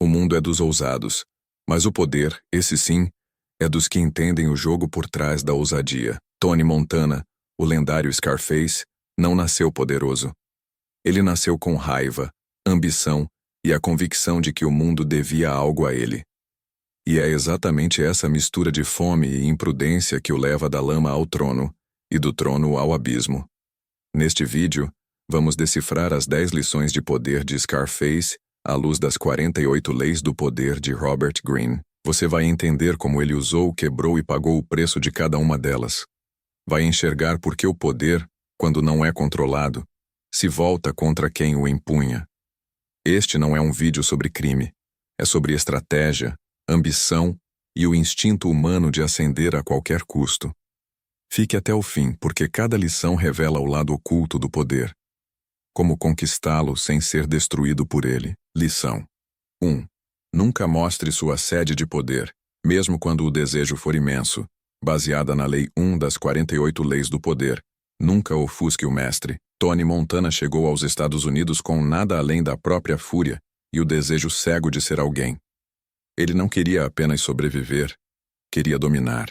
O mundo é dos ousados, mas o poder, esse sim, é dos que entendem o jogo por trás da ousadia. Tony Montana, o lendário Scarface, não nasceu poderoso. Ele nasceu com raiva, ambição e a convicção de que o mundo devia algo a ele. E é exatamente essa mistura de fome e imprudência que o leva da lama ao trono e do trono ao abismo. Neste vídeo, vamos decifrar as 10 lições de poder de Scarface à luz das 48 leis do poder de Robert Greene. Você vai entender como ele usou, quebrou e pagou o preço de cada uma delas. Vai enxergar por que o poder, quando não é controlado, se volta contra quem o empunha. Este não é um vídeo sobre crime. É sobre estratégia, ambição e o instinto humano de ascender a qualquer custo. Fique até o fim, porque cada lição revela o lado oculto do poder. Como conquistá-lo sem ser destruído por ele. Lição 1. Nunca mostre sua sede de poder, mesmo quando o desejo for imenso. Baseada na Lei 1 das 48 Leis do Poder. Nunca ofusque o mestre. Tony Montana chegou aos Estados Unidos com nada além da própria fúria e o desejo cego de ser alguém. Ele não queria apenas sobreviver, queria dominar.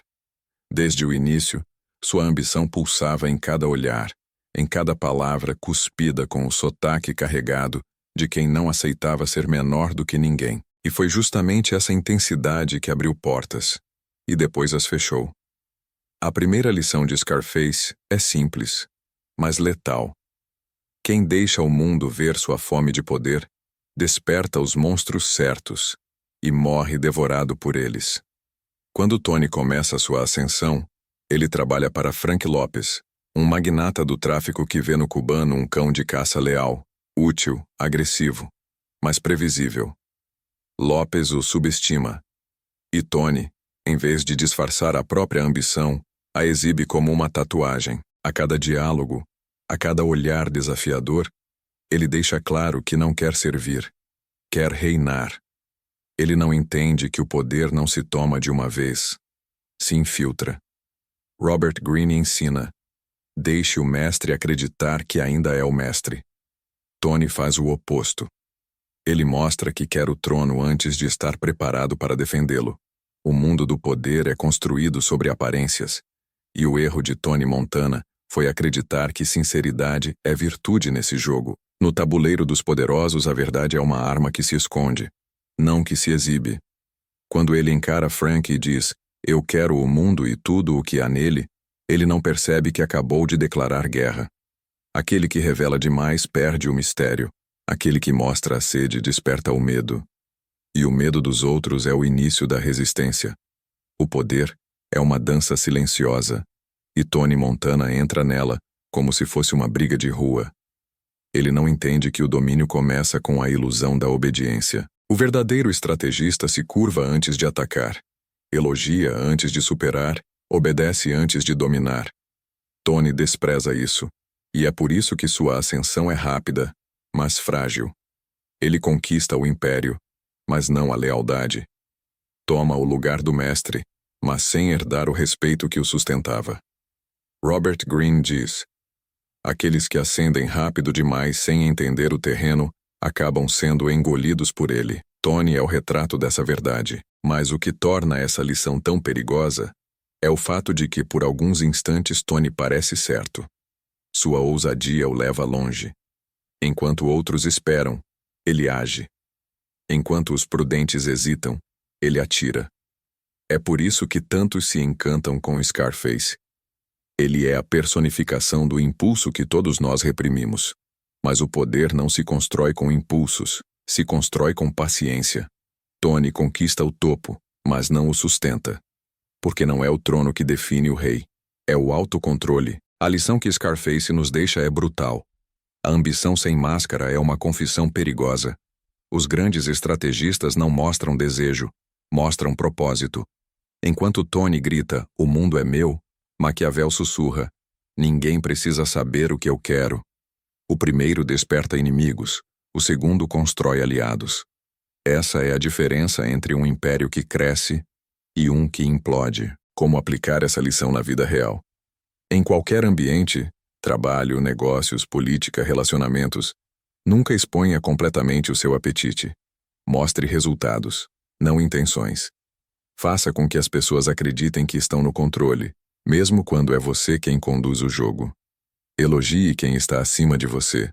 Desde o início, sua ambição pulsava em cada olhar, em cada palavra cuspida com o sotaque carregado de quem não aceitava ser menor do que ninguém. E foi justamente essa intensidade que abriu portas, e depois as fechou. A primeira lição de Scarface é simples, mas letal. Quem deixa o mundo ver sua fome de poder, desperta os monstros certos e morre devorado por eles. Quando Tony começa sua ascensão, ele trabalha para Frank Lopes, um magnata do tráfico que vê no cubano um cão de caça leal, útil, agressivo, mas previsível. Lopes o subestima. E Tony, em vez de disfarçar a própria ambição, a exibe como uma tatuagem. A cada diálogo, a cada olhar desafiador, ele deixa claro que não quer servir, quer reinar. Ele não entende que o poder não se toma de uma vez, se infiltra. Robert Greene ensina: deixe o mestre acreditar que ainda é o mestre. Tony faz o oposto. Ele mostra que quer o trono antes de estar preparado para defendê-lo. O mundo do poder é construído sobre aparências, e o erro de Tony Montana foi acreditar que sinceridade é virtude nesse jogo. No tabuleiro dos poderosos, a verdade é uma arma que se esconde, não que se exibe. Quando ele encara Frank e diz: eu quero o mundo e tudo o que há nele, ele não percebe que acabou de declarar guerra. Aquele que revela demais perde o mistério. Aquele que mostra a sede desperta o medo. E o medo dos outros é o início da resistência. O poder é uma dança silenciosa, e Tony Montana entra nela como se fosse uma briga de rua. Ele não entende que o domínio começa com a ilusão da obediência. O verdadeiro estrategista se curva antes de atacar, elogia antes de superar, obedece antes de dominar. Tony despreza isso, e é por isso que sua ascensão é rápida, mas frágil. Ele conquista o império, mas não a lealdade. Toma o lugar do mestre, mas sem herdar o respeito que o sustentava. Robert Greene diz: aqueles que ascendem rápido demais sem entender o terreno acabam sendo engolidos por ele. Tony é o retrato dessa verdade, mas o que torna essa lição tão perigosa é o fato de que por alguns instantes Tony parece certo. Sua ousadia o leva longe. Enquanto outros esperam, ele age. Enquanto os prudentes hesitam, ele atira. É por isso que tantos se encantam com Scarface. Ele é a personificação do impulso que todos nós reprimimos. Mas o poder não se constrói com impulsos, se constrói com paciência. Tony conquista o topo, mas não o sustenta. Porque não é o trono que define o rei, é o autocontrole. A lição que Scarface nos deixa é brutal. A ambição sem máscara é uma confissão perigosa. Os grandes estrategistas não mostram desejo, mostram propósito. Enquanto Tony grita, o mundo é meu, Maquiavel sussurra, ninguém precisa saber o que eu quero. O primeiro desperta inimigos, o segundo constrói aliados. Essa é a diferença entre um império que cresce e um que implode. Como aplicar essa lição na vida real? Em qualquer ambiente, trabalho, negócios, política, relacionamentos, nunca exponha completamente o seu apetite. Mostre resultados, não intenções. Faça com que as pessoas acreditem que estão no controle, mesmo quando é você quem conduz o jogo. Elogie quem está acima de você,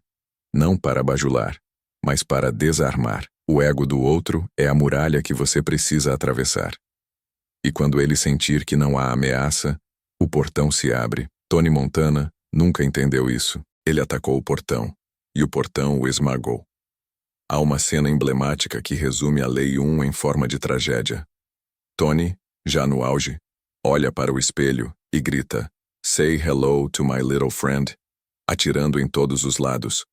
não para bajular, mas para desarmar. O ego do outro é a muralha que você precisa atravessar. E quando ele sentir que não há ameaça, o portão se abre. Tony Montana nunca entendeu isso. Ele atacou o portão, e o portão o esmagou. Há uma cena emblemática que resume a Lei 1 em forma de tragédia. Tony, já no auge, olha para o espelho e grita, "Say hello to my little friend", atirando em todos os lados.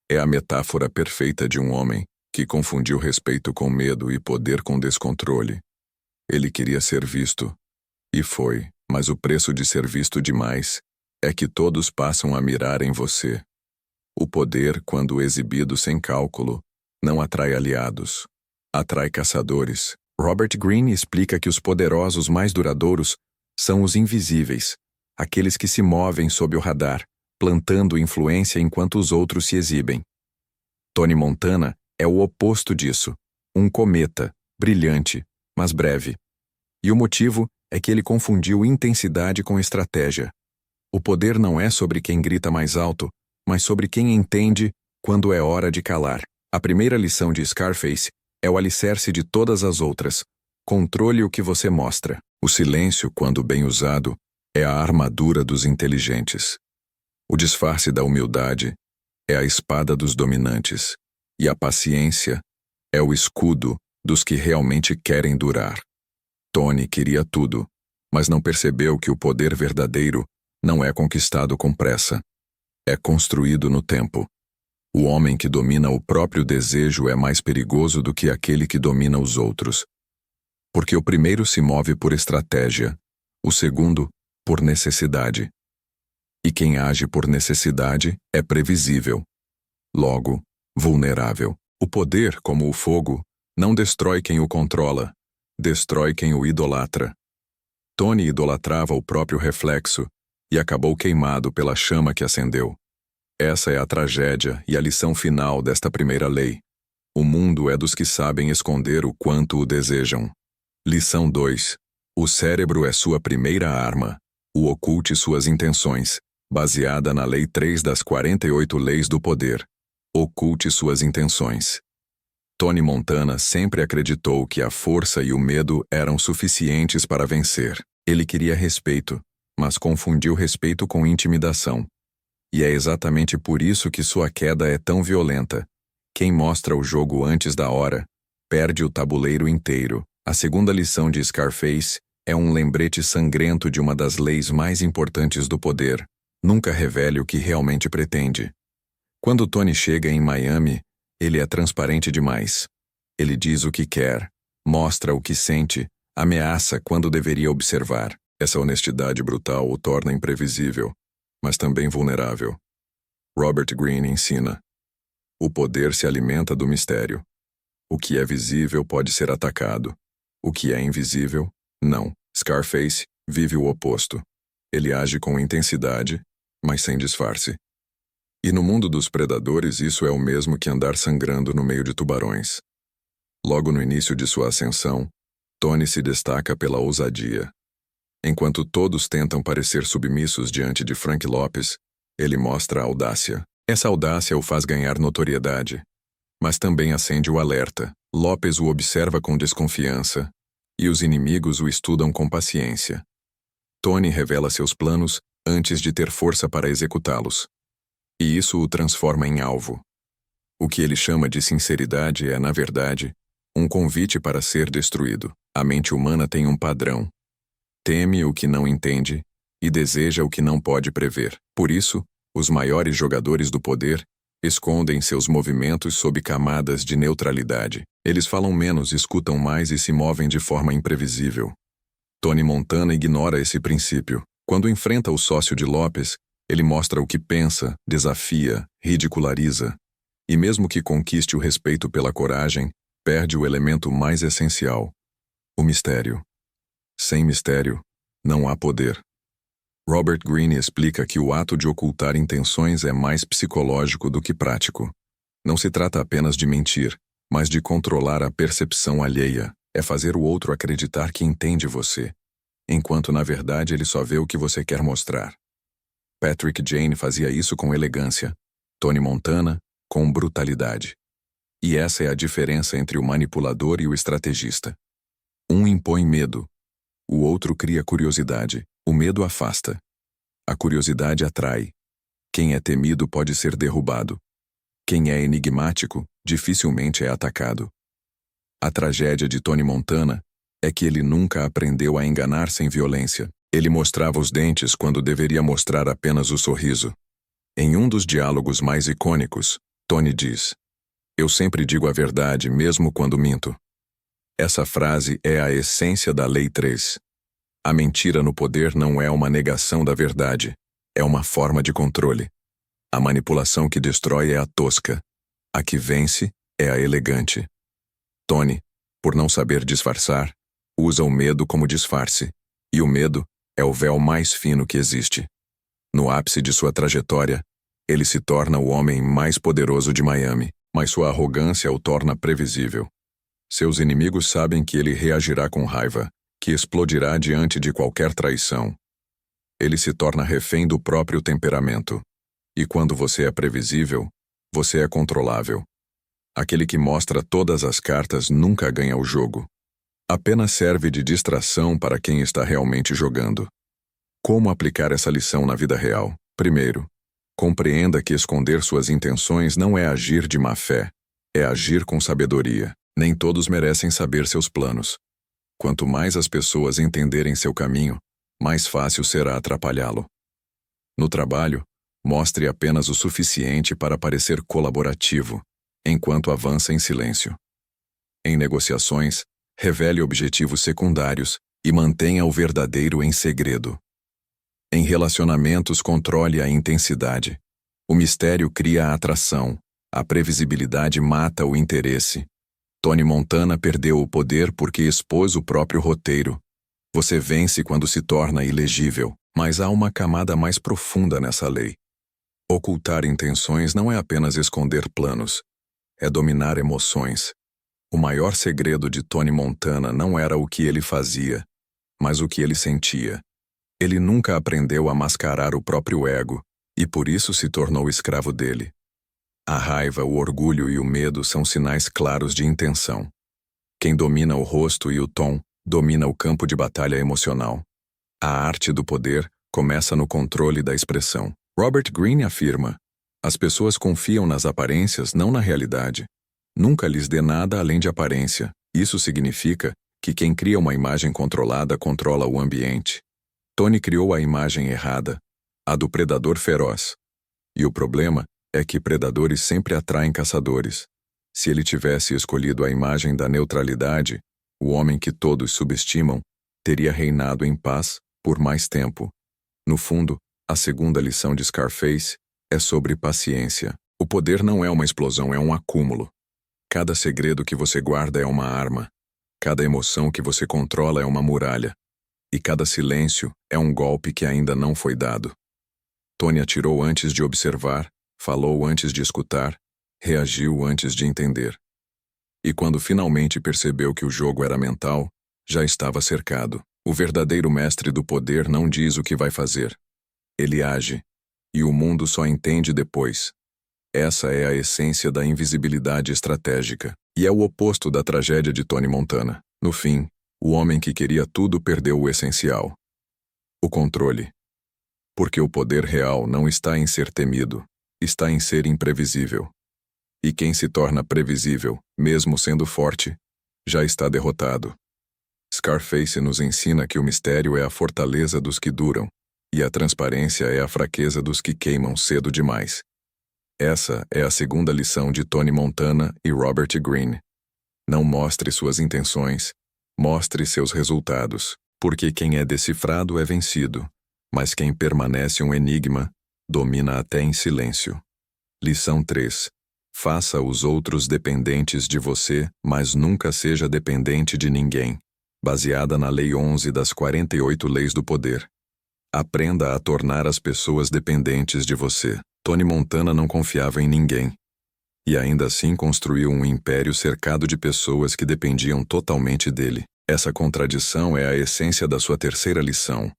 É a metáfora perfeita de um homem que confundiu respeito com medo e poder com descontrole. Ele queria ser visto, e foi, mas o preço de ser visto demais é que todos passam a mirar em você. O poder, quando exibido sem cálculo, não atrai aliados, atrai caçadores. Robert Greene explica que os poderosos mais duradouros são os invisíveis, aqueles que se movem sob o radar, plantando influência enquanto os outros se exibem. Tony Montana é o oposto disso, um cometa, brilhante, mas breve. E o motivo é que ele confundiu intensidade com estratégia. O poder não é sobre quem grita mais alto, mas sobre quem entende quando é hora de calar. A primeira lição de Scarface é o alicerce de todas as outras. Controle o que você mostra. O silêncio, quando bem usado, é a armadura dos inteligentes. O disfarce da humildade é a espada dos dominantes. E a paciência é o escudo dos que realmente querem durar. Tony queria tudo, mas não percebeu que o poder verdadeiro não é conquistado com pressa. É construído no tempo. O homem que domina o próprio desejo é mais perigoso do que aquele que domina os outros. Porque o primeiro se move por estratégia, o segundo, por necessidade. E quem age por necessidade é previsível. Logo, vulnerável. O poder, como o fogo, não destrói quem o controla, destrói quem o idolatra. Tony idolatrava o próprio reflexo e acabou queimado pela chama que acendeu. Essa é a tragédia e a lição final desta primeira lei. O mundo é dos que sabem esconder o quanto o desejam. Lição 2. O cérebro é sua primeira arma. O oculte suas intenções, baseada na Lei 3 das 48 Leis do Poder. Oculte suas intenções. Tony Montana sempre acreditou que a força e o medo eram suficientes para vencer. Ele queria respeito, mas confundiu respeito com intimidação. E é exatamente por isso que sua queda é tão violenta. Quem mostra o jogo antes da hora, perde o tabuleiro inteiro. A segunda lição de Scarface é um lembrete sangrento de uma das leis mais importantes do poder. Nunca revele o que realmente pretende. Quando Tony chega em Miami, ele é transparente demais. Ele diz o que quer, mostra o que sente, ameaça quando deveria observar. Essa honestidade brutal o torna imprevisível, mas também vulnerável. Robert Greene ensina: o poder se alimenta do mistério. O que é visível pode ser atacado. O que é invisível, não. Scarface vive o oposto. Ele age com intensidade, mas sem disfarce. E no mundo dos predadores isso é o mesmo que andar sangrando no meio de tubarões. Logo no início de sua ascensão, Tony se destaca pela ousadia. Enquanto todos tentam parecer submissos diante de Frank Lopes, ele mostra a audácia. Essa audácia o faz ganhar notoriedade, mas também acende o alerta. Lopes o observa com desconfiança, e os inimigos o estudam com paciência. Tony revela seus planos antes de ter força para executá-los. E isso o transforma em alvo. O que ele chama de sinceridade é, na verdade, um convite para ser destruído. A mente humana tem um padrão. Teme o que não entende e deseja o que não pode prever. Por isso, os maiores jogadores do poder escondem seus movimentos sob camadas de neutralidade. Eles falam menos, escutam mais e se movem de forma imprevisível. Tony Montana ignora esse princípio. Quando enfrenta o sócio de Lopes, ele mostra o que pensa, desafia, ridiculariza. E mesmo que conquiste o respeito pela coragem, perde o elemento mais essencial: o mistério. Sem mistério, não há poder. Robert Greene explica que o ato de ocultar intenções é mais psicológico do que prático. Não se trata apenas de mentir, mas de controlar a percepção alheia. É fazer o outro acreditar que entende você, enquanto na verdade ele só vê o que você quer mostrar. Patrick Jane fazia isso com elegância, Tony Montana com brutalidade. E essa é a diferença entre o manipulador e o estrategista. Um impõe medo, o outro cria curiosidade. O medo afasta. A curiosidade atrai. Quem é temido pode ser derrubado. Quem é enigmático, dificilmente é atacado. A tragédia de Tony Montana é que ele nunca aprendeu a enganar sem violência. Ele mostrava os dentes quando deveria mostrar apenas o sorriso. Em um dos diálogos mais icônicos, Tony diz: "Eu sempre digo a verdade, mesmo quando minto." Essa frase é a essência da Lei 3. A mentira no poder não é uma negação da verdade, é uma forma de controle. A manipulação que destrói é a tosca. A que vence é a elegante. Tony, por não saber disfarçar, usa o medo como disfarce, e o medo é o véu mais fino que existe. No ápice de sua trajetória, ele se torna o homem mais poderoso de Miami, mas sua arrogância o torna previsível. Seus inimigos sabem que ele reagirá com raiva, que explodirá diante de qualquer traição. Ele se torna refém do próprio temperamento. E quando você é previsível, você é controlável. Aquele que mostra todas as cartas nunca ganha o jogo. Apenas serve de distração para quem está realmente jogando. Como aplicar essa lição na vida real? Primeiro, compreenda que esconder suas intenções não é agir de má fé, é agir com sabedoria. Nem todos merecem saber seus planos. Quanto mais as pessoas entenderem seu caminho, mais fácil será atrapalhá-lo. No trabalho, mostre apenas o suficiente para parecer colaborativo, enquanto avança em silêncio. Em negociações, revele objetivos secundários e mantenha o verdadeiro em segredo. Em relacionamentos, controle a intensidade. O mistério cria a atração, a previsibilidade mata o interesse. Tony Montana perdeu o poder porque expôs o próprio roteiro. Você vence quando se torna ilegível, mas há uma camada mais profunda nessa lei. Ocultar intenções não é apenas esconder planos, é dominar emoções. O maior segredo de Tony Montana não era o que ele fazia, mas o que ele sentia. Ele nunca aprendeu a mascarar o próprio ego, e por isso se tornou escravo dele. A raiva, o orgulho e o medo são sinais claros de intenção. Quem domina o rosto e o tom, domina o campo de batalha emocional. A arte do poder começa no controle da expressão. Robert Greene afirma: as pessoas confiam nas aparências, não na realidade. Nunca lhes dê nada além de aparência. Isso significa que quem cria uma imagem controlada controla o ambiente. Tony criou a imagem errada, a do predador feroz. E o problema é que predadores sempre atraem caçadores. Se ele tivesse escolhido a imagem da neutralidade, o homem que todos subestimam teria reinado em paz por mais tempo. No fundo, a segunda lição de Scarface é sobre paciência. O poder não é uma explosão, é um acúmulo. Cada segredo que você guarda é uma arma. Cada emoção que você controla é uma muralha. E cada silêncio é um golpe que ainda não foi dado. Tony atirou antes de observar, falou antes de escutar, reagiu antes de entender. E quando finalmente percebeu que o jogo era mental, já estava cercado. O verdadeiro mestre do poder não diz o que vai fazer. Ele age, e o mundo só entende depois. Essa é a essência da invisibilidade estratégica, e é o oposto da tragédia de Tony Montana. No fim, o homem que queria tudo perdeu o essencial: o controle. Porque o poder real não está em ser temido, está em ser imprevisível. E quem se torna previsível, mesmo sendo forte, já está derrotado. Scarface nos ensina que o mistério é a fortaleza dos que duram, e a transparência é a fraqueza dos que queimam cedo demais. Essa é a segunda lição de Tony Montana e Robert Greene. Não mostre suas intenções, mostre seus resultados, porque quem é decifrado é vencido, mas quem permanece um enigma, domina até em silêncio. Lição 3. Faça os outros dependentes de você, mas nunca seja dependente de ninguém. Baseada na Lei 11 das 48 Leis do Poder. Aprenda a tornar as pessoas dependentes de você. Tony Montana não confiava em ninguém. E ainda assim construiu um império cercado de pessoas que dependiam totalmente dele. Essa contradição é a essência da sua terceira lição.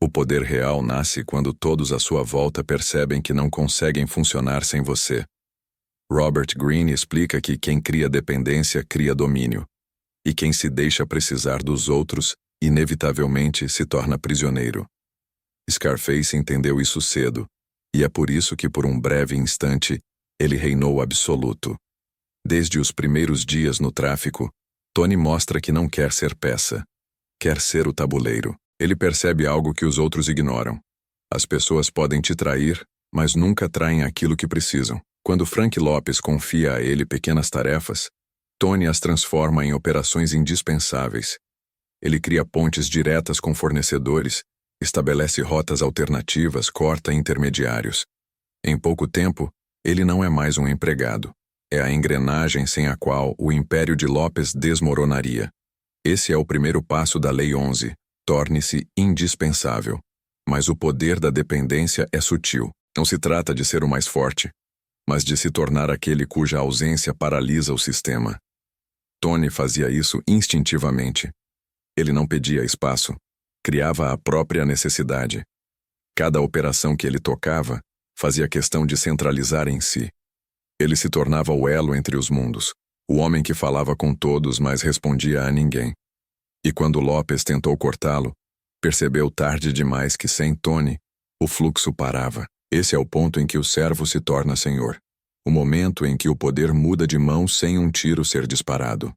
O poder real nasce quando todos à sua volta percebem que não conseguem funcionar sem você. Robert Greene explica que quem cria dependência cria domínio, e quem se deixa precisar dos outros, inevitavelmente se torna prisioneiro. Scarface entendeu isso cedo, e é por isso que por um breve instante, ele reinou absoluto. Desde os primeiros dias no tráfico, Tony mostra que não quer ser peça. Quer ser o tabuleiro. Ele percebe algo que os outros ignoram. As pessoas podem te trair, mas nunca traem aquilo que precisam. Quando Frank Lopes confia a ele pequenas tarefas, Tony as transforma em operações indispensáveis. Ele cria pontes diretas com fornecedores, estabelece rotas alternativas, corta intermediários. Em pouco tempo, ele não é mais um empregado. É a engrenagem sem a qual o império de Lopes desmoronaria. Esse é o primeiro passo da Lei 11. Torne-se indispensável. Mas o poder da dependência é sutil. Não se trata de ser o mais forte, mas de se tornar aquele cuja ausência paralisa o sistema. Tony fazia isso instintivamente. Ele não pedia espaço, criava a própria necessidade. Cada operação que ele tocava fazia questão de centralizar em si. Ele se tornava o elo entre os mundos, o homem que falava com todos, mas respondia a ninguém. E quando Lopes tentou cortá-lo, percebeu tarde demais que sem Tony, o fluxo parava. Esse é o ponto em que o servo se torna senhor. O momento em que o poder muda de mão sem um tiro ser disparado.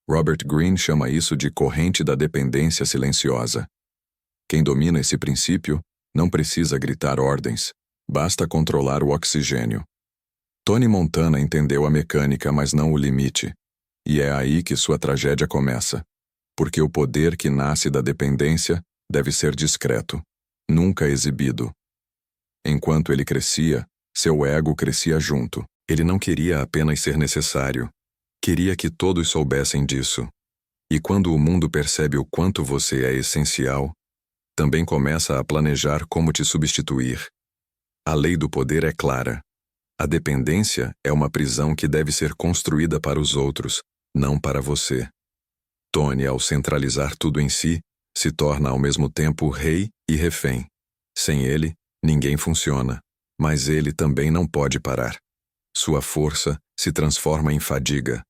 Robert Greene chama isso de corrente da dependência silenciosa. Quem domina esse princípio não precisa gritar ordens, basta controlar o oxigênio. Tony Montana entendeu a mecânica, mas não o limite. E é aí que sua tragédia começa. Porque o poder que nasce da dependência deve ser discreto, nunca exibido. Enquanto ele crescia, seu ego crescia junto. Ele não queria apenas ser necessário. Queria que todos soubessem disso. E quando o mundo percebe o quanto você é essencial, também começa a planejar como te substituir. A lei do poder é clara. A dependência é uma prisão que deve ser construída para os outros, não para você. Tony, ao centralizar tudo em si, se torna ao mesmo tempo rei e refém. Sem ele, ninguém funciona, mas ele também não pode parar. Sua força se transforma em fadiga,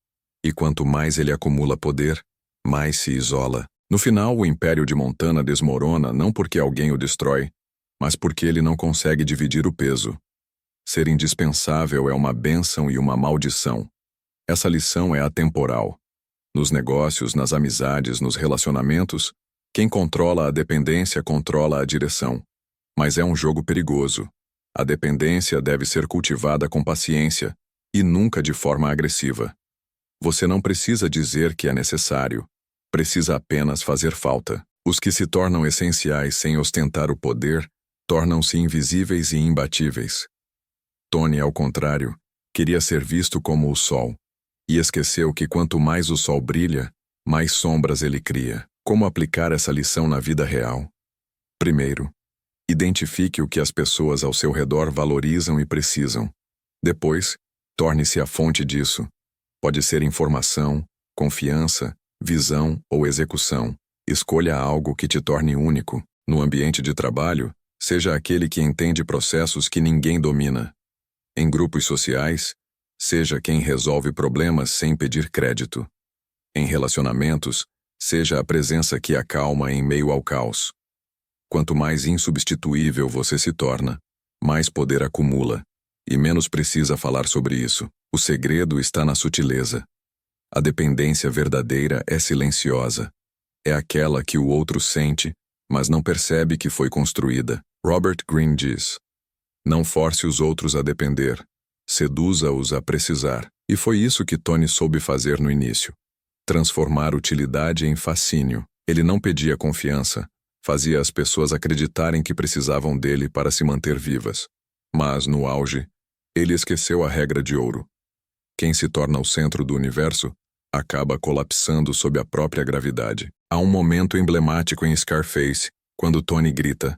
e quanto mais ele acumula poder, mais se isola. No final, o Império de Montana desmorona não porque alguém o destrói, mas porque ele não consegue dividir o peso. Ser indispensável é uma bênção e uma maldição. Essa lição é atemporal. Nos negócios, nas amizades, nos relacionamentos, quem controla a dependência controla a direção. Mas é um jogo perigoso. A dependência deve ser cultivada com paciência e nunca de forma agressiva. Você não precisa dizer que é necessário. Precisa apenas fazer falta. Os que se tornam essenciais sem ostentar o poder tornam-se invisíveis e imbatíveis. Tony, ao contrário, queria ser visto como o sol. E esqueceu que quanto mais o sol brilha, mais sombras ele cria. Como aplicar essa lição na vida real? Primeiro, identifique o que as pessoas ao seu redor valorizam e precisam. Depois, torne-se a fonte disso. Pode ser informação, confiança, visão ou execução. Escolha algo que te torne único. No ambiente de trabalho, seja aquele que entende processos que ninguém domina. Em grupos sociais, seja quem resolve problemas sem pedir crédito. Em relacionamentos, seja a presença que acalma em meio ao caos. Quanto mais insubstituível você se torna, mais poder acumula, e menos precisa falar sobre isso. O segredo está na sutileza. A dependência verdadeira é silenciosa. É aquela que o outro sente, mas não percebe que foi construída. Robert Greene diz: não force os outros a depender. Seduza-os a precisar. E foi isso que Tony soube fazer no início. Transformar utilidade em fascínio. Ele não pedia confiança. Fazia as pessoas acreditarem que precisavam dele para se manter vivas. Mas, no auge, ele esqueceu a regra de ouro. Quem se torna o centro do universo acaba colapsando sob a própria gravidade. Há um momento emblemático em Scarface, quando Tony grita: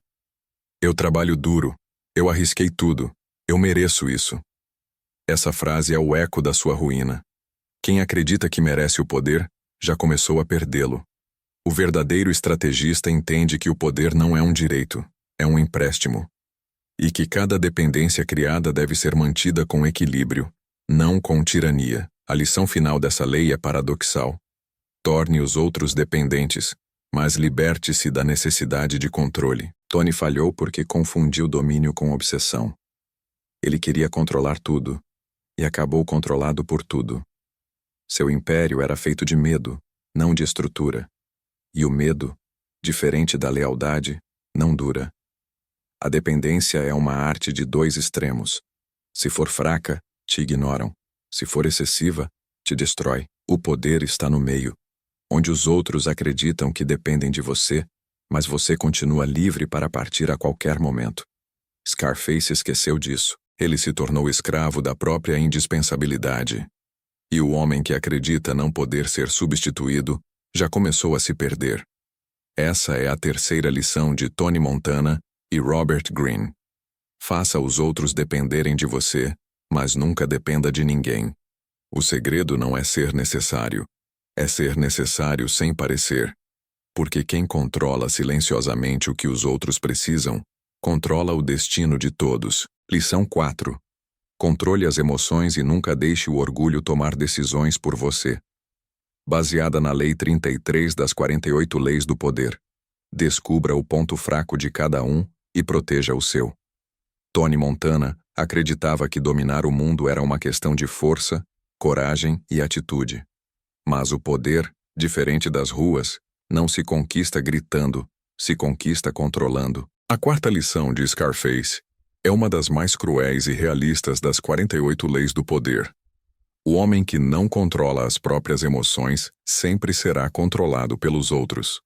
eu trabalho duro. Eu arrisquei tudo. Eu mereço isso. Essa frase é o eco da sua ruína. Quem acredita que merece o poder, já começou a perdê-lo. O verdadeiro estrategista entende que o poder não é um direito, é um empréstimo. E que cada dependência criada deve ser mantida com equilíbrio, não com tirania. A lição final dessa lei é paradoxal. Torne os outros dependentes, mas liberte-se da necessidade de controle. Tony falhou porque confundiu domínio com obsessão. Ele queria controlar tudo, e acabou controlado por tudo. Seu império era feito de medo, não de estrutura. E o medo, diferente da lealdade, não dura. A dependência é uma arte de dois extremos. Se for fraca, te ignoram. Se for excessiva, te destrói. O poder está no meio, onde os outros acreditam que dependem de você, mas você continua livre para partir a qualquer momento. Scarface esqueceu disso. Ele se tornou escravo da própria indispensabilidade. E o homem que acredita não poder ser substituído já começou a se perder. Essa é a terceira lição de Tony Montana e Robert Greene. Faça os outros dependerem de você, mas nunca dependa de ninguém. O segredo não é ser necessário, é ser necessário sem parecer. Porque quem controla silenciosamente o que os outros precisam, controla o destino de todos. Lição 4. Controle as emoções e nunca deixe o orgulho tomar decisões por você. Baseada na Lei 33 das 48 Leis do Poder. Descubra o ponto fraco de cada um e proteja o seu. Tony Montana acreditava que dominar o mundo era uma questão de força, coragem e atitude. Mas o poder, diferente das ruas, não se conquista gritando, se conquista controlando. A quarta lição de Scarface é uma das mais cruéis e realistas das 48 leis do poder. O homem que não controla as próprias emoções sempre será controlado pelos outros.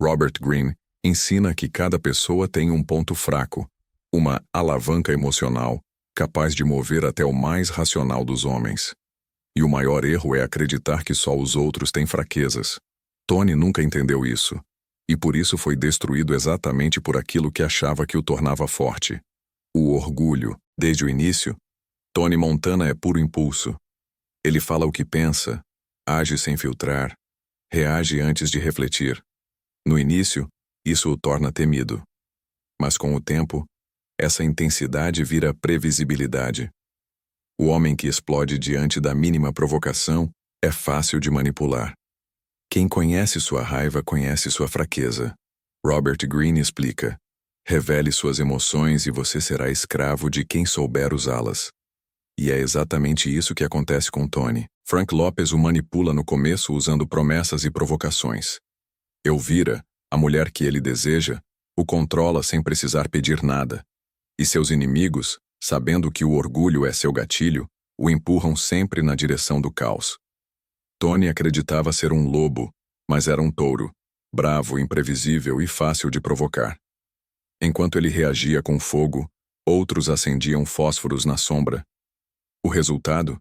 Robert Greene ensina que cada pessoa tem um ponto fraco, uma alavanca emocional, capaz de mover até o mais racional dos homens. E o maior erro é acreditar que só os outros têm fraquezas. Tony nunca entendeu isso, e por isso foi destruído exatamente por aquilo que achava que o tornava forte. O orgulho. Desde o início, Tony Montana é puro impulso. Ele fala o que pensa, age sem filtrar, reage antes de refletir. No início, isso o torna temido. Mas com o tempo, essa intensidade vira previsibilidade. O homem que explode diante da mínima provocação é fácil de manipular. Quem conhece sua raiva conhece sua fraqueza. Robert Greene explica: revele suas emoções e você será escravo de quem souber usá-las. E é exatamente isso que acontece com Tony. Frank Lopez o manipula no começo usando promessas e provocações. Elvira, a mulher que ele deseja, o controla sem precisar pedir nada. E seus inimigos, sabendo que o orgulho é seu gatilho, o empurram sempre na direção do caos. Tony acreditava ser um lobo, mas era um touro, bravo, imprevisível e fácil de provocar. Enquanto ele reagia com fogo, outros acendiam fósforos na sombra. O resultado?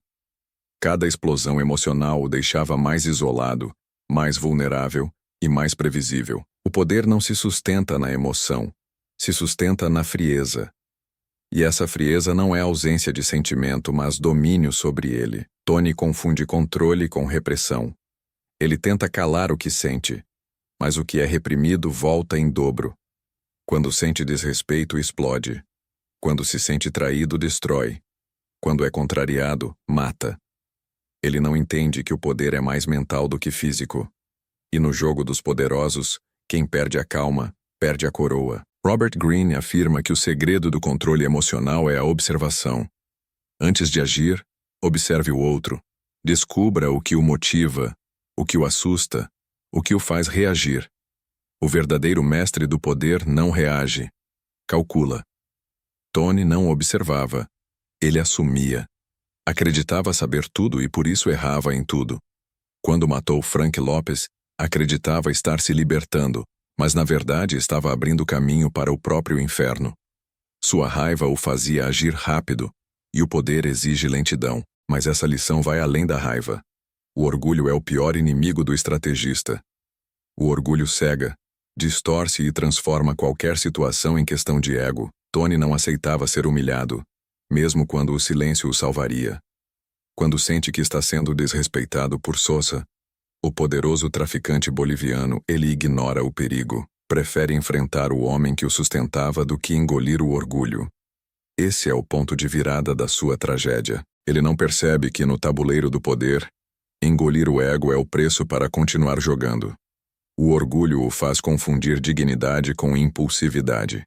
Cada explosão emocional o deixava mais isolado, mais vulnerável e mais previsível. O poder não se sustenta na emoção, se sustenta na frieza. E essa frieza não é ausência de sentimento, mas domínio sobre ele. Tony confunde controle com repressão. Ele tenta calar o que sente, mas o que é reprimido volta em dobro. Quando sente desrespeito, explode. Quando se sente traído, destrói. Quando é contrariado, mata. Ele não entende que o poder é mais mental do que físico. E no jogo dos poderosos, quem perde a calma, perde a coroa. Robert Greene afirma que o segredo do controle emocional é a observação. Antes de agir, observe o outro. Descubra o que o motiva, o que o assusta, o que o faz reagir. O verdadeiro mestre do poder não reage. Calcula. Tony não observava. Ele assumia. Acreditava saber tudo e por isso errava em tudo. Quando matou Frank Lopez, acreditava estar se libertando, mas na verdade estava abrindo caminho para o próprio inferno. Sua raiva o fazia agir rápido, e o poder exige lentidão, mas essa lição vai além da raiva. O orgulho é o pior inimigo do estrategista. O orgulho cega, distorce e transforma qualquer situação em questão de ego. Tony não aceitava ser humilhado. mesmo quando o silêncio o salvaria. Quando sente que está sendo desrespeitado por Sosa, o poderoso traficante boliviano, ele ignora o perigo, prefere enfrentar o homem que o sustentava do que engolir o orgulho. Esse é o ponto de virada da sua tragédia. Ele não percebe que no tabuleiro do poder, engolir o ego é o preço para continuar jogando. O orgulho o faz confundir dignidade com impulsividade.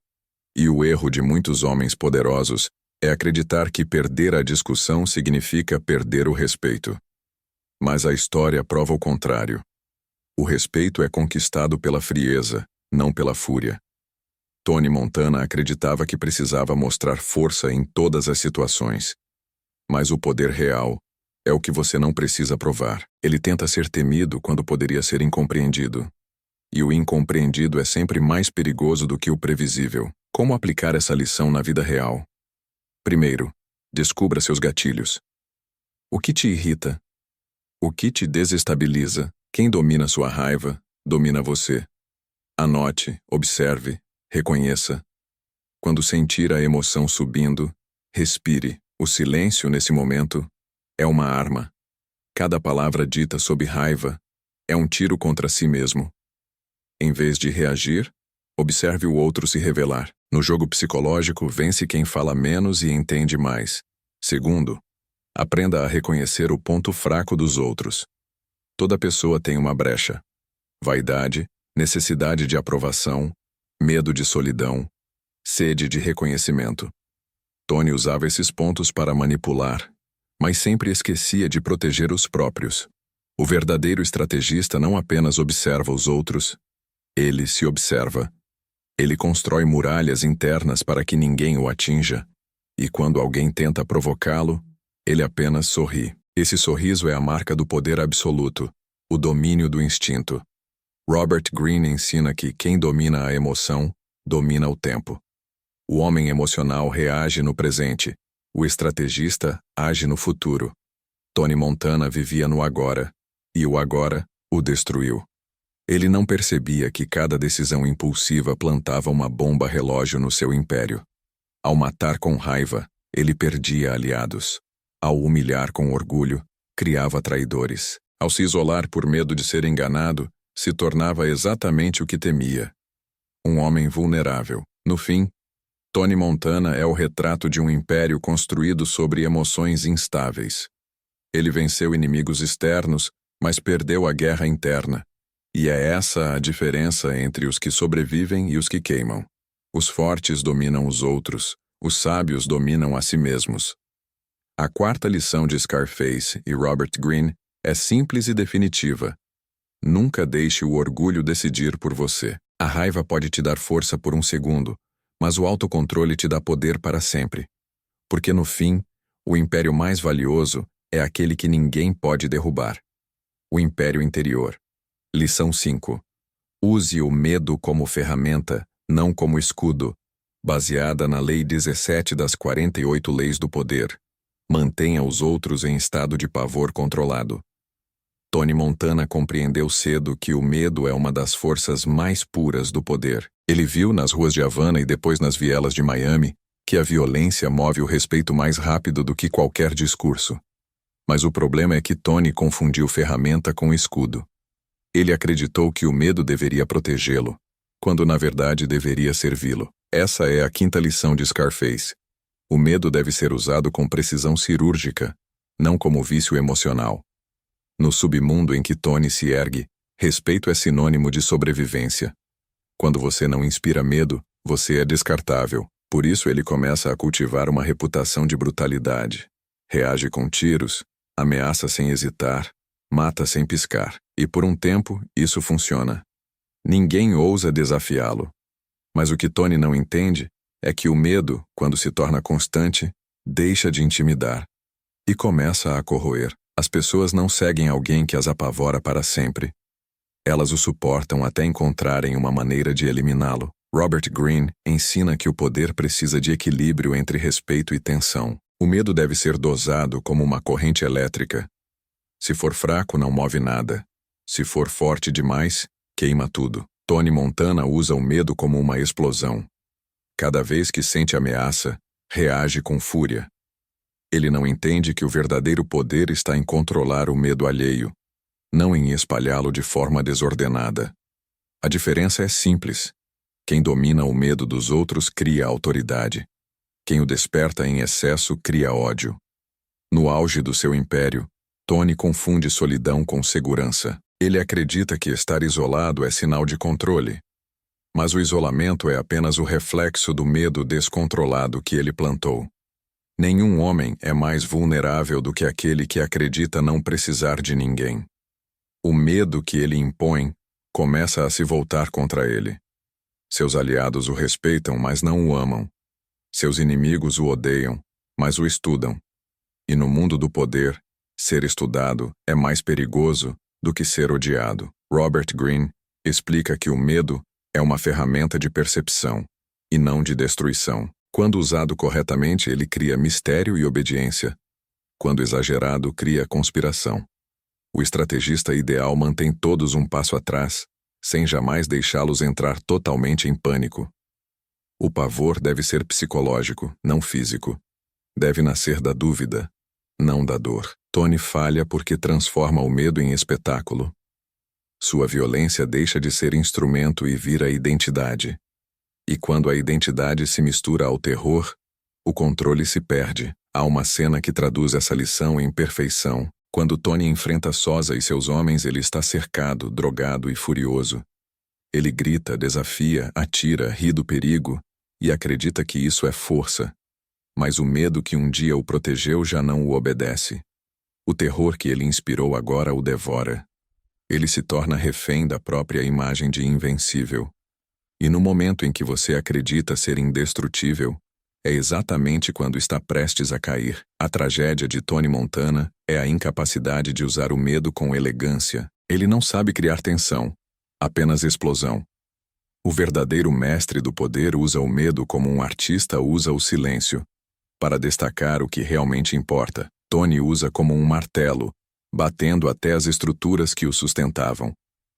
E o erro de muitos homens poderosos é acreditar que perder a discussão significa perder o respeito. Mas a história prova o contrário. O respeito é conquistado pela frieza, não pela fúria. Tony Montana acreditava que precisava mostrar força em todas as situações. Mas o poder real é o que você não precisa provar. Ele tenta ser temido quando poderia ser incompreendido. E o incompreendido é sempre mais perigoso do que o previsível. Como aplicar essa lição na vida real? Primeiro, descubra seus gatilhos. O que te irrita? O que te desestabiliza? Quem domina sua raiva, domina você. Anote, observe, reconheça. Quando sentir a emoção subindo, respire. O silêncio, nesse momento, é uma arma. Cada palavra dita sob raiva é um tiro contra si mesmo. Em vez de reagir, observe o outro se revelar. No jogo psicológico, vence quem fala menos e entende mais. Segundo, aprenda a reconhecer o ponto fraco dos outros. Toda pessoa tem uma brecha. Vaidade, necessidade de aprovação, medo de solidão, sede de reconhecimento. Tony usava esses pontos para manipular, mas sempre esquecia de proteger os próprios. O verdadeiro estrategista não apenas observa os outros, ele se observa. Ele constrói muralhas internas para que ninguém o atinja, e quando alguém tenta provocá-lo, ele apenas sorri. Esse sorriso é a marca do poder absoluto, o domínio do instinto. Robert Greene ensina que quem domina a emoção, domina o tempo. O homem emocional reage no presente, o estrategista age no futuro. Tony Montana vivia no agora, e o agora o destruiu. Ele não percebia que cada decisão impulsiva plantava uma bomba relógio no seu império. Ao matar com raiva, ele perdia aliados. Ao humilhar com orgulho, criava traidores. Ao se isolar por medo de ser enganado, se tornava exatamente o que temia. Um homem vulnerável. No fim, Tony Montana é o retrato de um império construído sobre emoções instáveis. Ele venceu inimigos externos, mas perdeu a guerra interna. E é essa a diferença entre os que sobrevivem e os que queimam. Os fortes dominam os outros, os sábios dominam a si mesmos. A quarta lição de Scarface e Robert Greene é simples e definitiva. Nunca deixe o orgulho decidir por você. A raiva pode te dar força por um segundo, mas o autocontrole te dá poder para sempre. Porque no fim, o império mais valioso é aquele que ninguém pode derrubar. O império interior. Lição 5. Use o medo como ferramenta, não como escudo. Baseada na Lei 17 das 48 Leis do Poder. Mantenha os outros em estado de pavor controlado. Tony Montana compreendeu cedo que o medo é uma das forças mais puras do poder. Ele viu nas ruas de Havana e depois nas vielas de Miami que a violência move o respeito mais rápido do que qualquer discurso. Mas o problema é que Tony confundiu ferramenta com escudo. Ele acreditou que o medo deveria protegê-lo, quando na verdade deveria servi-lo. Essa é a quinta lição de Scarface. O medo deve ser usado com precisão cirúrgica, não como vício emocional. No submundo em que Tony se ergue, respeito é sinônimo de sobrevivência. Quando você não inspira medo, você é descartável. Por isso ele começa a cultivar uma reputação de brutalidade. Reage com tiros, ameaça sem hesitar, mata sem piscar. E por um tempo, isso funciona. Ninguém ousa desafiá-lo. Mas o que Tony não entende é que o medo, quando se torna constante, deixa de intimidar e começa a corroer. As pessoas não seguem alguém que as apavora para sempre. Elas o suportam até encontrarem uma maneira de eliminá-lo. Robert Greene ensina que o poder precisa de equilíbrio entre respeito e tensão. O medo deve ser dosado como uma corrente elétrica. Se for fraco, não move nada. Se for forte demais, queima tudo. Tony Montana usa o medo como uma explosão. Cada vez que sente ameaça, reage com fúria. Ele não entende que o verdadeiro poder está em controlar o medo alheio, não em espalhá-lo de forma desordenada. A diferença é simples. Quem domina o medo dos outros cria autoridade. Quem o desperta em excesso cria ódio. No auge do seu império, Tony confunde solidão com segurança. Ele acredita que estar isolado é sinal de controle. Mas o isolamento é apenas o reflexo do medo descontrolado que ele plantou. Nenhum homem é mais vulnerável do que aquele que acredita não precisar de ninguém. O medo que ele impõe começa a se voltar contra ele. Seus aliados o respeitam, mas não o amam. Seus inimigos o odeiam, mas o estudam. E no mundo do poder, ser estudado é mais perigoso do que ser odiado. Robert Greene explica que o medo é uma ferramenta de percepção, e não de destruição. Quando usado corretamente, ele cria mistério e obediência. Quando exagerado, cria conspiração. O estrategista ideal mantém todos um passo atrás, sem jamais deixá-los entrar totalmente em pânico. O pavor deve ser psicológico, não físico. Deve nascer da dúvida, não da dor. Tony falha porque transforma o medo em espetáculo. Sua violência deixa de ser instrumento e vira identidade. E quando a identidade se mistura ao terror, o controle se perde. Há uma cena que traduz essa lição em perfeição. Quando Tony enfrenta Sosa e seus homens, ele está cercado, drogado e furioso. Ele grita, desafia, atira, ri do perigo e acredita que isso é força. Mas o medo que um dia o protegeu já não o obedece. O terror que ele inspirou agora o devora. Ele se torna refém da própria imagem de invencível. E no momento em que você acredita ser indestrutível, é exatamente quando está prestes a cair. A tragédia de Tony Montana é a incapacidade de usar o medo com elegância. Ele não sabe criar tensão, apenas explosão. O verdadeiro mestre do poder usa o medo como um artista usa o silêncio, para destacar o que realmente importa. Tony usa como um martelo, batendo até as estruturas que o sustentavam.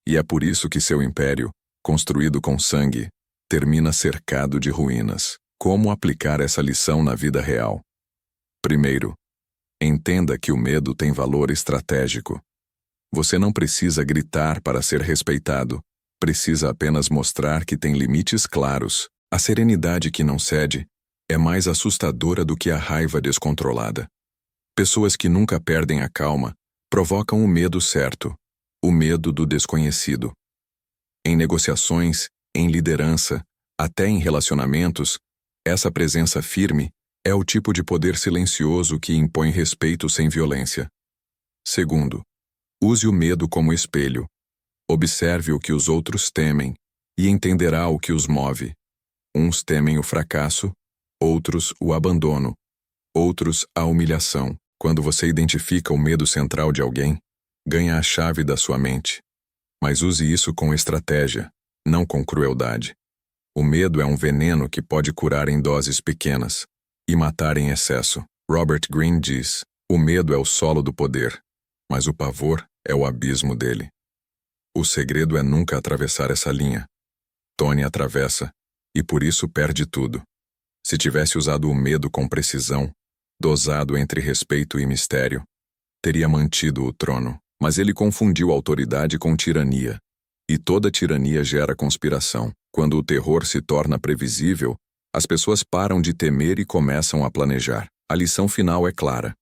E é por isso que seu império, construído com sangue, termina cercado de ruínas. Como aplicar essa lição na vida real? Primeiro, entenda que o medo tem valor estratégico. Você não precisa gritar para ser respeitado, precisa apenas mostrar que tem limites claros. A serenidade que não cede é mais assustadora do que a raiva descontrolada. Pessoas que nunca perdem a calma provocam o medo certo, o medo do desconhecido. Em negociações, em liderança, até em relacionamentos, essa presença firme é o tipo de poder silencioso que impõe respeito sem violência. Segundo, use o medo como espelho. Observe o que os outros temem e entenderá o que os move. Uns temem o fracasso, outros o abandono, outros a humilhação. Quando você identifica o medo central de alguém, ganha a chave da sua mente. Mas use isso com estratégia, não com crueldade. O medo é um veneno que pode curar em doses pequenas e matar em excesso. Robert Greene diz: o medo é o solo do poder, mas o pavor é o abismo dele. O segredo é nunca atravessar essa linha. Tony atravessa, e por isso perde tudo. Se tivesse usado o medo com precisão, dosado entre respeito e mistério, teria mantido o trono. Mas ele confundiu autoridade com tirania. E toda tirania gera conspiração. Quando o terror se torna previsível, as pessoas param de temer e começam a planejar. A lição final é clara.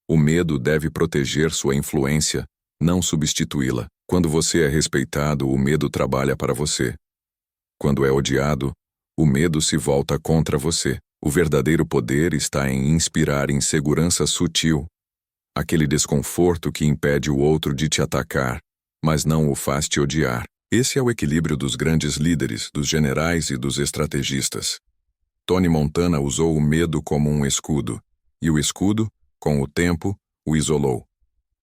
O medo deve proteger sua influência, não substituí-la. Quando você é respeitado, o medo trabalha para você. Quando é odiado, o medo se volta contra você. O verdadeiro poder está em inspirar insegurança sutil, aquele desconforto que impede o outro de te atacar, mas não o faz te odiar. Esse é o equilíbrio dos grandes líderes, dos generais e dos estrategistas. Tony Montana usou o medo como um escudo, e o escudo, com o tempo, o isolou.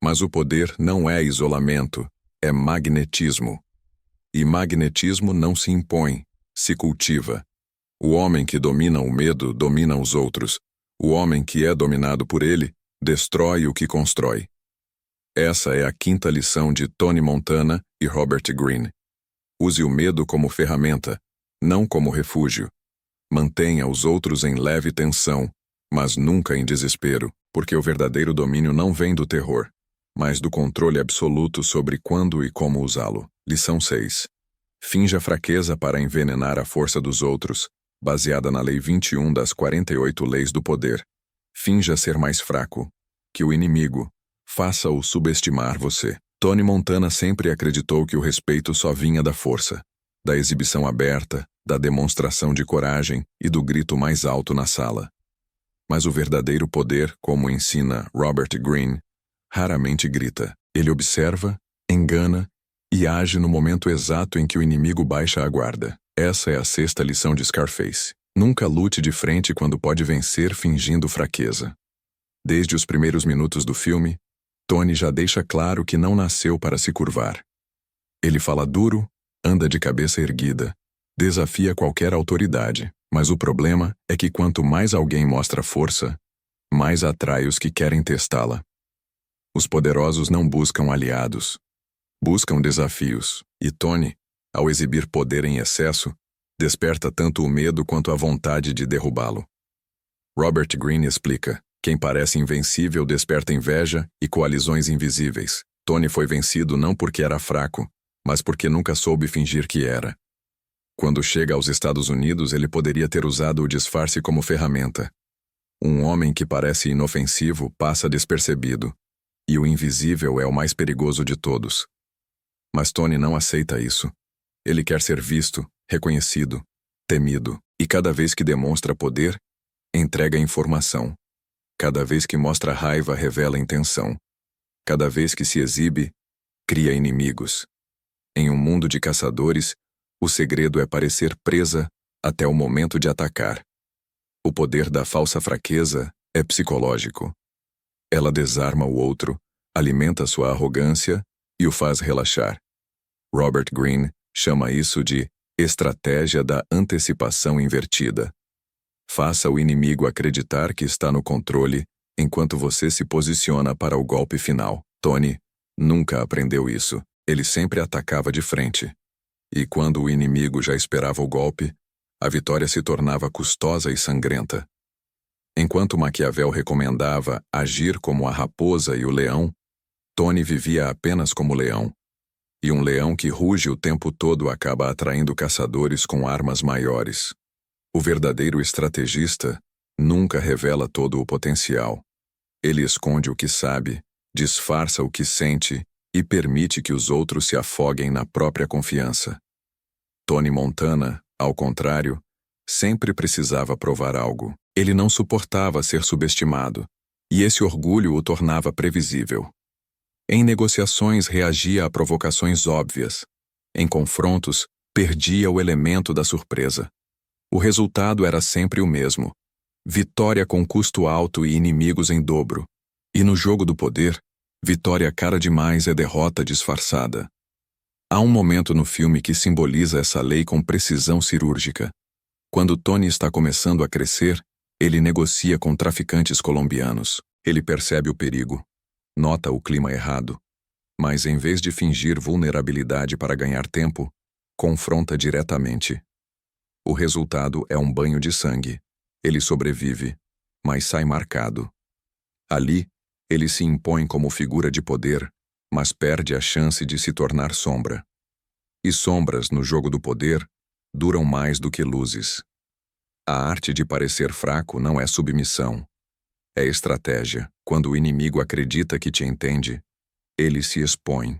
Mas o poder não é isolamento, é magnetismo. E magnetismo não se impõe, se cultiva. O homem que domina o medo domina os outros. O homem que é dominado por ele destrói o que constrói. Essa é a quinta lição de Tony Montana e Robert Greene. Use o medo como ferramenta, não como refúgio. Mantenha os outros em leve tensão, mas nunca em desespero. Porque o verdadeiro domínio não vem do terror, mas do controle absoluto sobre quando e como usá-lo. Lição 6. Finja fraqueza para envenenar a força dos outros, baseada na Lei 21 das 48 Leis do Poder. Finja ser mais fraco que o inimigo. Faça-o subestimar você. Tony Montana sempre acreditou que o respeito só vinha da força, da exibição aberta, da demonstração de coragem e do grito mais alto na sala. Mas o verdadeiro poder, como ensina Robert Greene, raramente grita. Ele observa, engana e age no momento exato em que o inimigo baixa a guarda. Essa é a sexta lição de Scarface. Nunca lute de frente quando pode vencer fingindo fraqueza. Desde os primeiros minutos do filme, Tony já deixa claro que não nasceu para se curvar. Ele fala duro, anda de cabeça erguida, desafia qualquer autoridade, mas o problema é que quanto mais alguém mostra força, mais atrai os que querem testá-la. Os poderosos não buscam aliados, buscam desafios, e Tony, ao exibir poder em excesso, desperta tanto o medo quanto a vontade de derrubá-lo. Robert Greene explica: quem parece invencível desperta inveja e coalizões invisíveis. Tony foi vencido não porque era fraco, mas porque nunca soube fingir que era. Quando chega aos Estados Unidos, ele poderia ter usado o disfarce como ferramenta. Um homem que parece inofensivo passa despercebido, e o invisível é o mais perigoso de todos. Mas Tony não aceita isso. Ele quer ser visto, reconhecido, temido, e cada vez que demonstra poder, entrega informação. Cada vez que mostra raiva, revela intenção. Cada vez que se exibe, cria inimigos. Em um mundo de caçadores, o segredo é parecer presa até o momento de atacar. O poder da falsa fraqueza é psicológico. Ela desarma o outro, alimenta sua arrogância e o faz relaxar. Robert Greene chama isso de estratégia da antecipação invertida. Faça o inimigo acreditar que está no controle enquanto você se posiciona para o golpe final. Tony nunca aprendeu isso. Ele sempre atacava de frente. E quando o inimigo já esperava o golpe, a vitória se tornava custosa e sangrenta. Enquanto Maquiavel recomendava agir como a raposa e o leão, Tony vivia apenas como leão. E um leão que ruge o tempo todo acaba atraindo caçadores com armas maiores. O verdadeiro estrategista nunca revela todo o potencial. Ele esconde o que sabe, disfarça o que sente e permite que os outros se afoguem na própria confiança. Tony Montana, ao contrário, sempre precisava provar algo. Ele não suportava ser subestimado, e esse orgulho o tornava previsível. Em negociações reagia a provocações óbvias. Em confrontos, perdia o elemento da surpresa. O resultado era sempre o mesmo: vitória com custo alto e inimigos em dobro. E no jogo do poder, vitória cara demais é derrota disfarçada. Há um momento no filme que simboliza essa lei com precisão cirúrgica. Quando Tony está começando a crescer, ele negocia com traficantes colombianos. Ele percebe o perigo, nota o clima errado, mas em vez de fingir vulnerabilidade para ganhar tempo, confronta diretamente. O resultado é um banho de sangue. Ele sobrevive, mas sai marcado. Ali, ele se impõe como figura de poder, mas perde a chance de se tornar sombra. E sombras, no jogo do poder, duram mais do que luzes. A arte de parecer fraco não é submissão. É estratégia. Quando o inimigo acredita que te entende, ele se expõe.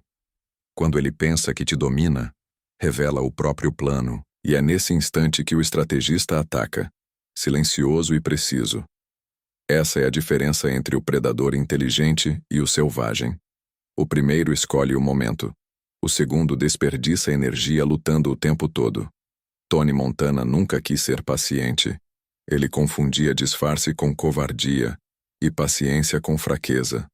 Quando ele pensa que te domina, revela o próprio plano, e é nesse instante que o estrategista ataca, silencioso e preciso. Essa é a diferença entre o predador inteligente e o selvagem. O primeiro escolhe o momento. O segundo desperdiça energia lutando o tempo todo. Tony Montana nunca quis ser paciente. Ele confundia disfarce com covardia e paciência com fraqueza.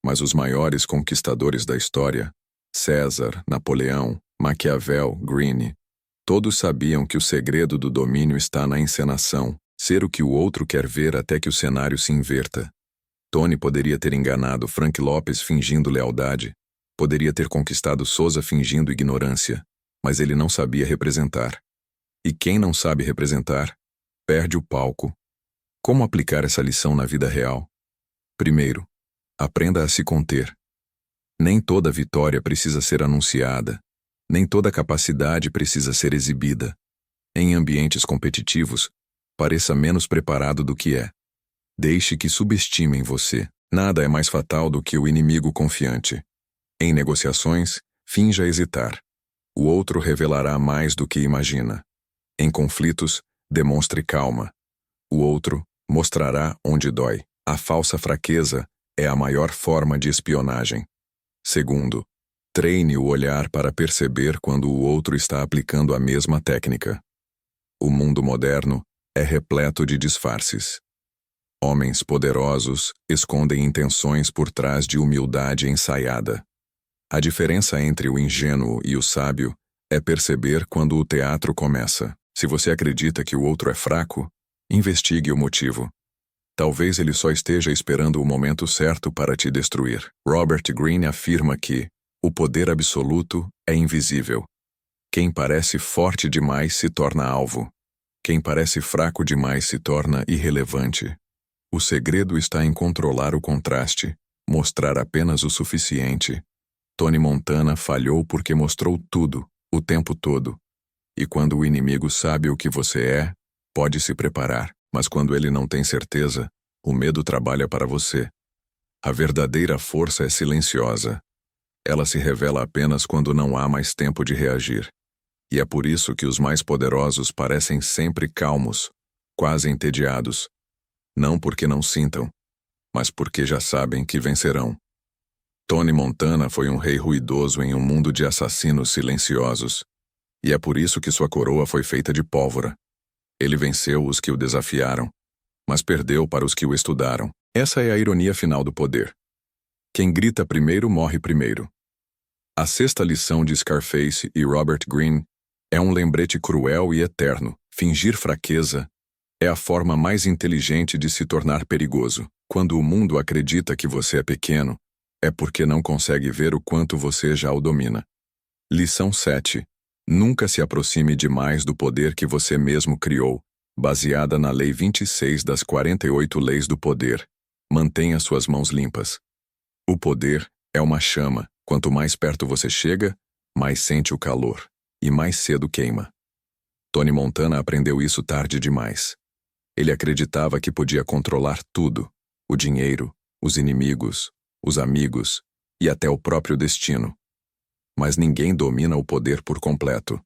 Mas os maiores conquistadores da história, César, Napoleão, Maquiavel, Greene, todos sabiam que o segredo do domínio está na encenação, ser o que o outro quer ver até que o cenário se inverta. Tony poderia ter enganado Frank Lopes fingindo lealdade, poderia ter conquistado Souza fingindo ignorância, mas ele não sabia representar. E quem não sabe representar, perde o palco. Como aplicar essa lição na vida real? Primeiro, aprenda a se conter. Nem toda vitória precisa ser anunciada. Nem toda capacidade precisa ser exibida. Em ambientes competitivos, pareça menos preparado do que é. Deixe que subestimem você. Nada é mais fatal do que o inimigo confiante. Em negociações, finja hesitar. O outro revelará mais do que imagina. Em conflitos, demonstre calma. O outro mostrará onde dói. A falsa fraqueza é a maior forma de espionagem. Segundo, treine o olhar para perceber quando o outro está aplicando a mesma técnica. O mundo moderno é repleto de disfarces. Homens poderosos escondem intenções por trás de humildade ensaiada. A diferença entre o ingênuo e o sábio é perceber quando o teatro começa. Se você acredita que o outro é fraco, investigue o motivo. Talvez ele só esteja esperando o momento certo para te destruir. Robert Greene afirma que o poder absoluto é invisível. Quem parece forte demais se torna alvo. Quem parece fraco demais se torna irrelevante. O segredo está em controlar o contraste, mostrar apenas o suficiente. Tony Montana falhou porque mostrou tudo, o tempo todo. E quando o inimigo sabe o que você é, pode se preparar. Mas quando ele não tem certeza, o medo trabalha para você. A verdadeira força é silenciosa. Ela se revela apenas quando não há mais tempo de reagir. E é por isso que os mais poderosos parecem sempre calmos, quase entediados. Não porque não sintam, mas porque já sabem que vencerão. Tony Montana foi um rei ruidoso em um mundo de assassinos silenciosos. E é por isso que sua coroa foi feita de pólvora. Ele venceu os que o desafiaram, mas perdeu para os que o estudaram. Essa é a ironia final do poder. Quem grita primeiro morre primeiro. A sexta lição de Scarface e Robert Greene é um lembrete cruel e eterno. Fingir fraqueza é a forma mais inteligente de se tornar perigoso. Quando o mundo acredita que você é pequeno, é porque não consegue ver o quanto você já o domina. Lição 7. Nunca se aproxime demais do poder que você mesmo criou, baseada na Lei 26 das 48 Leis do Poder. Mantenha suas mãos limpas. O poder é uma chama. Quanto mais perto você chega, mais sente o calor, e mais cedo queima. Tony Montana aprendeu isso tarde demais. Ele acreditava que podia controlar tudo: o dinheiro, os inimigos, os amigos e até o próprio destino. Mas ninguém domina o poder por completo.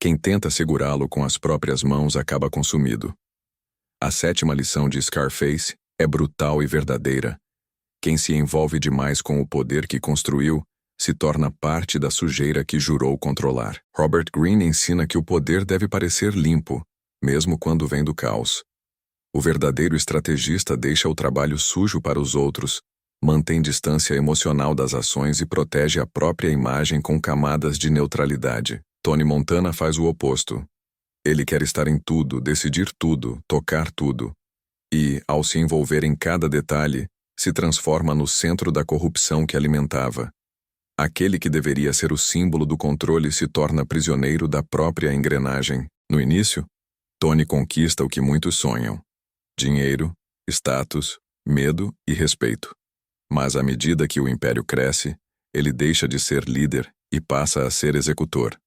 Quem tenta segurá-lo com as próprias mãos acaba consumido. A sétima lição de Scarface é brutal e verdadeira. Quem se envolve demais com o poder que construiu se torna parte da sujeira que jurou controlar. Robert Greene ensina que o poder deve parecer limpo, mesmo quando vem do caos. O verdadeiro estrategista deixa o trabalho sujo para os outros, mantém distância emocional das ações e protege a própria imagem com camadas de neutralidade. Tony Montana faz o oposto. Ele quer estar em tudo, decidir tudo, tocar tudo. E, ao se envolver em cada detalhe, se transforma no centro da corrupção que alimentava. Aquele que deveria ser o símbolo do controle se torna prisioneiro da própria engrenagem. No início, Tony conquista o que muitos sonham: dinheiro, status, medo e respeito. Mas à medida que o império cresce, ele deixa de ser líder e passa a ser executor.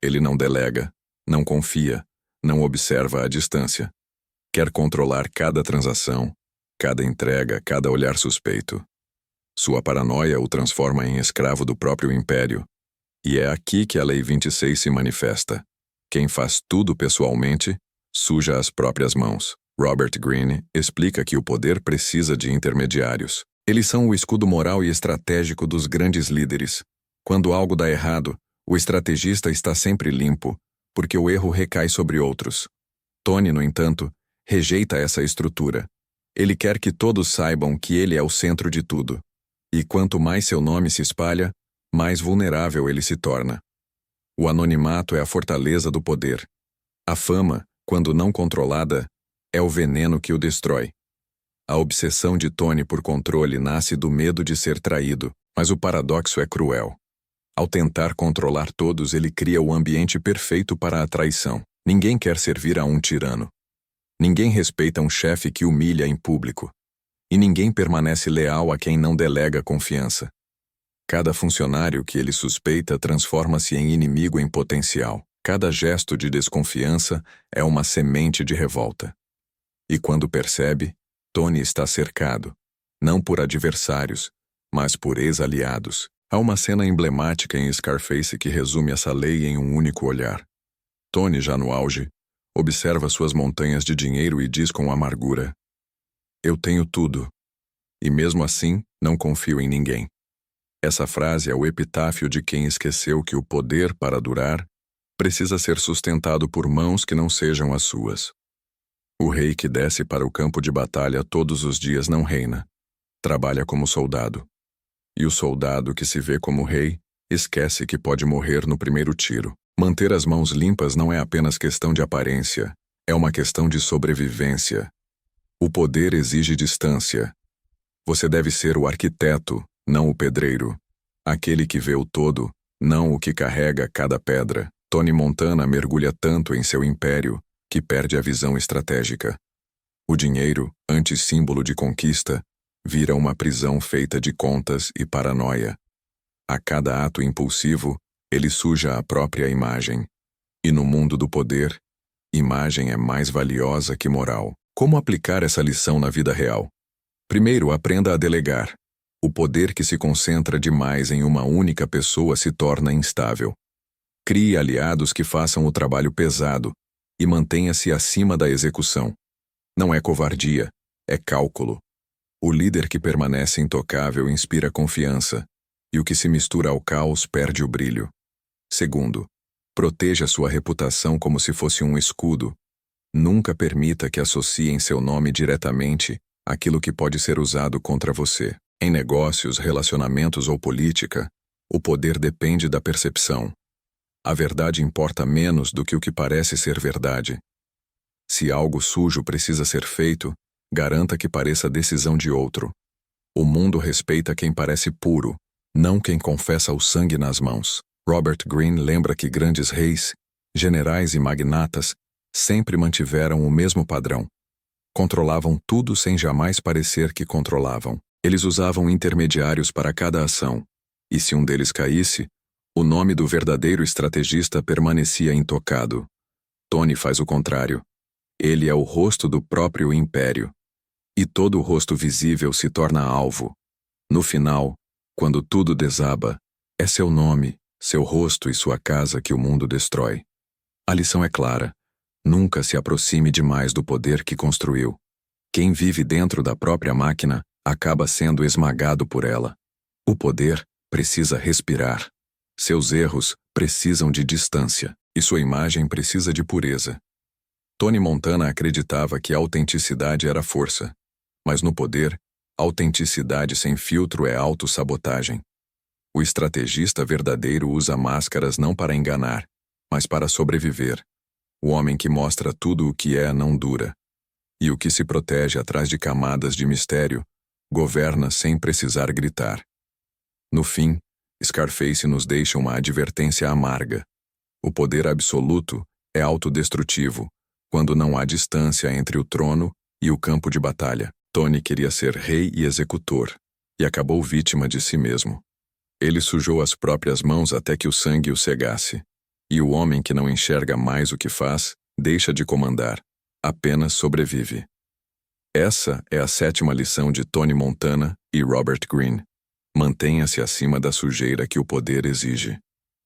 Ele não delega, não confia, não observa à distância. Quer controlar cada transação, cada entrega, cada olhar suspeito. Sua paranoia o transforma em escravo do próprio império. E é aqui que a Lei 26 se manifesta. Quem faz tudo pessoalmente, suja as próprias mãos. Robert Greene explica que o poder precisa de intermediários. Eles são o escudo moral e estratégico dos grandes líderes. Quando algo dá errado, o estrategista está sempre limpo, porque o erro recai sobre outros. Tony, no entanto, rejeita essa estrutura. Ele quer que todos saibam que ele é o centro de tudo. E quanto mais seu nome se espalha, mais vulnerável ele se torna. O anonimato é a fortaleza do poder. A fama, quando não controlada, é o veneno que o destrói. A obsessão de Tony por controle nasce do medo de ser traído, mas o paradoxo é cruel. Ao tentar controlar todos, ele cria o ambiente perfeito para a traição. Ninguém quer servir a um tirano. Ninguém respeita um chefe que humilha em público. E ninguém permanece leal a quem não delega confiança. Cada funcionário que ele suspeita transforma-se em inimigo em potencial. Cada gesto de desconfiança é uma semente de revolta. E quando percebe, Tony está cercado, não por adversários, mas por ex-aliados. Há uma cena emblemática em Scarface que resume essa lei em um único olhar. Tony, já no auge, observa suas montanhas de dinheiro e diz com amargura: "Eu tenho tudo, e mesmo assim não confio em ninguém." Essa frase é o epitáfio de quem esqueceu que o poder, para durar, precisa ser sustentado por mãos que não sejam as suas. O rei que desce para o campo de batalha todos os dias não reina, trabalha como soldado. E o soldado que se vê como rei esquece que pode morrer no primeiro tiro. Manter as mãos limpas não é apenas questão de aparência, é uma questão de sobrevivência. O poder exige distância. Você deve ser o arquiteto, não o pedreiro. Aquele que vê o todo, não o que carrega cada pedra. Tony Montana mergulha tanto em seu império que perde a visão estratégica. O dinheiro, antes símbolo de conquista, vira uma prisão feita de contas e paranoia. A cada ato impulsivo, ele suja a própria imagem. E no mundo do poder, imagem é mais valiosa que moral. Como aplicar essa lição na vida real? Primeiro, aprenda a delegar. O poder que se concentra demais em uma única pessoa se torna instável. Crie aliados que façam o trabalho pesado e mantenha-se acima da execução. Não é covardia, é cálculo. O líder que permanece intocável inspira confiança, e o que se mistura ao caos perde o brilho. Segundo, proteja sua reputação como se fosse um escudo. Nunca permita que associem seu nome diretamente àquilo que pode ser usado contra você. Em negócios, relacionamentos ou política, o poder depende da percepção. A verdade importa menos do que o que parece ser verdade. Se algo sujo precisa ser feito, garanta que pareça decisão de outro. O mundo respeita quem parece puro, não quem confessa o sangue nas mãos. Robert Greene lembra que grandes reis, generais e magnatas sempre mantiveram o mesmo padrão. Controlavam tudo sem jamais parecer que controlavam. Eles usavam intermediários para cada ação, e se um deles caísse, o nome do verdadeiro estrategista permanecia intocado. Tony faz o contrário. Ele é o rosto do próprio império. E todo o rosto visível se torna alvo. No final, quando tudo desaba, é seu nome, seu rosto e sua casa que o mundo destrói. A lição é clara. Nunca se aproxime demais do poder que construiu. Quem vive dentro da própria máquina acaba sendo esmagado por ela. O poder precisa respirar. Seus erros precisam de distância, e sua imagem precisa de pureza. Tony Montana acreditava que a autenticidade era força, mas no poder, autenticidade sem filtro é autossabotagem. O estrategista verdadeiro usa máscaras não para enganar, mas para sobreviver. O homem que mostra tudo o que é não dura. E o que se protege atrás de camadas de mistério, governa sem precisar gritar. No fim, Scarface nos deixa uma advertência amarga. O poder absoluto é autodestrutivo, quando não há distância entre o trono e o campo de batalha. Tony queria ser rei e executor, e acabou vítima de si mesmo. Ele sujou as próprias mãos até que o sangue o cegasse. E o homem que não enxerga mais o que faz, deixa de comandar, apenas sobrevive. Essa é a 7ª lição de Tony Montana e Robert Greene. Mantenha-se acima da sujeira que o poder exige.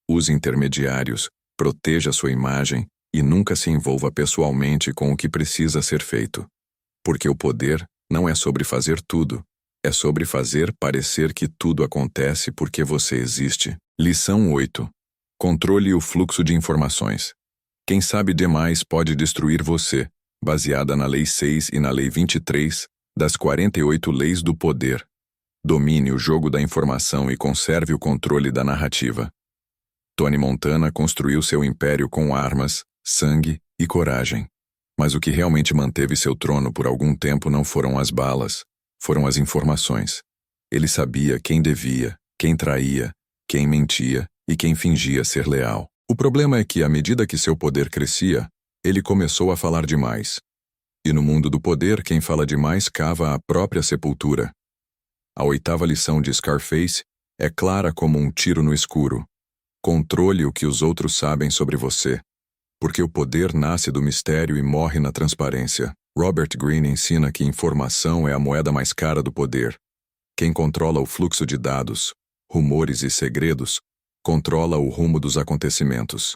Use intermediários, proteja sua imagem e nunca se envolva pessoalmente com o que precisa ser feito. Porque o poder não é sobre fazer tudo, é sobre fazer parecer que tudo acontece porque você existe. Lição 8. Controle o fluxo de informações. Quem sabe demais pode destruir você, baseada na Lei 6 e na Lei 23 das 48 Leis do Poder. Domine o jogo da informação e conserve o controle da narrativa. Tony Montana construiu seu império com armas, sangue e coragem. Mas o que realmente manteve seu trono por algum tempo não foram as balas, foram as informações. Ele sabia quem devia, quem traía, quem mentia e quem fingia ser leal. O problema é que, à medida que seu poder crescia, ele começou a falar demais. E no mundo do poder, quem fala demais cava a própria sepultura. A 8ª lição de Scarface é clara como um tiro no escuro. Controle o que os outros sabem sobre você, porque o poder nasce do mistério e morre na transparência. Robert Greene ensina que informação é a moeda mais cara do poder. Quem controla o fluxo de dados, rumores e segredos, controla o rumo dos acontecimentos.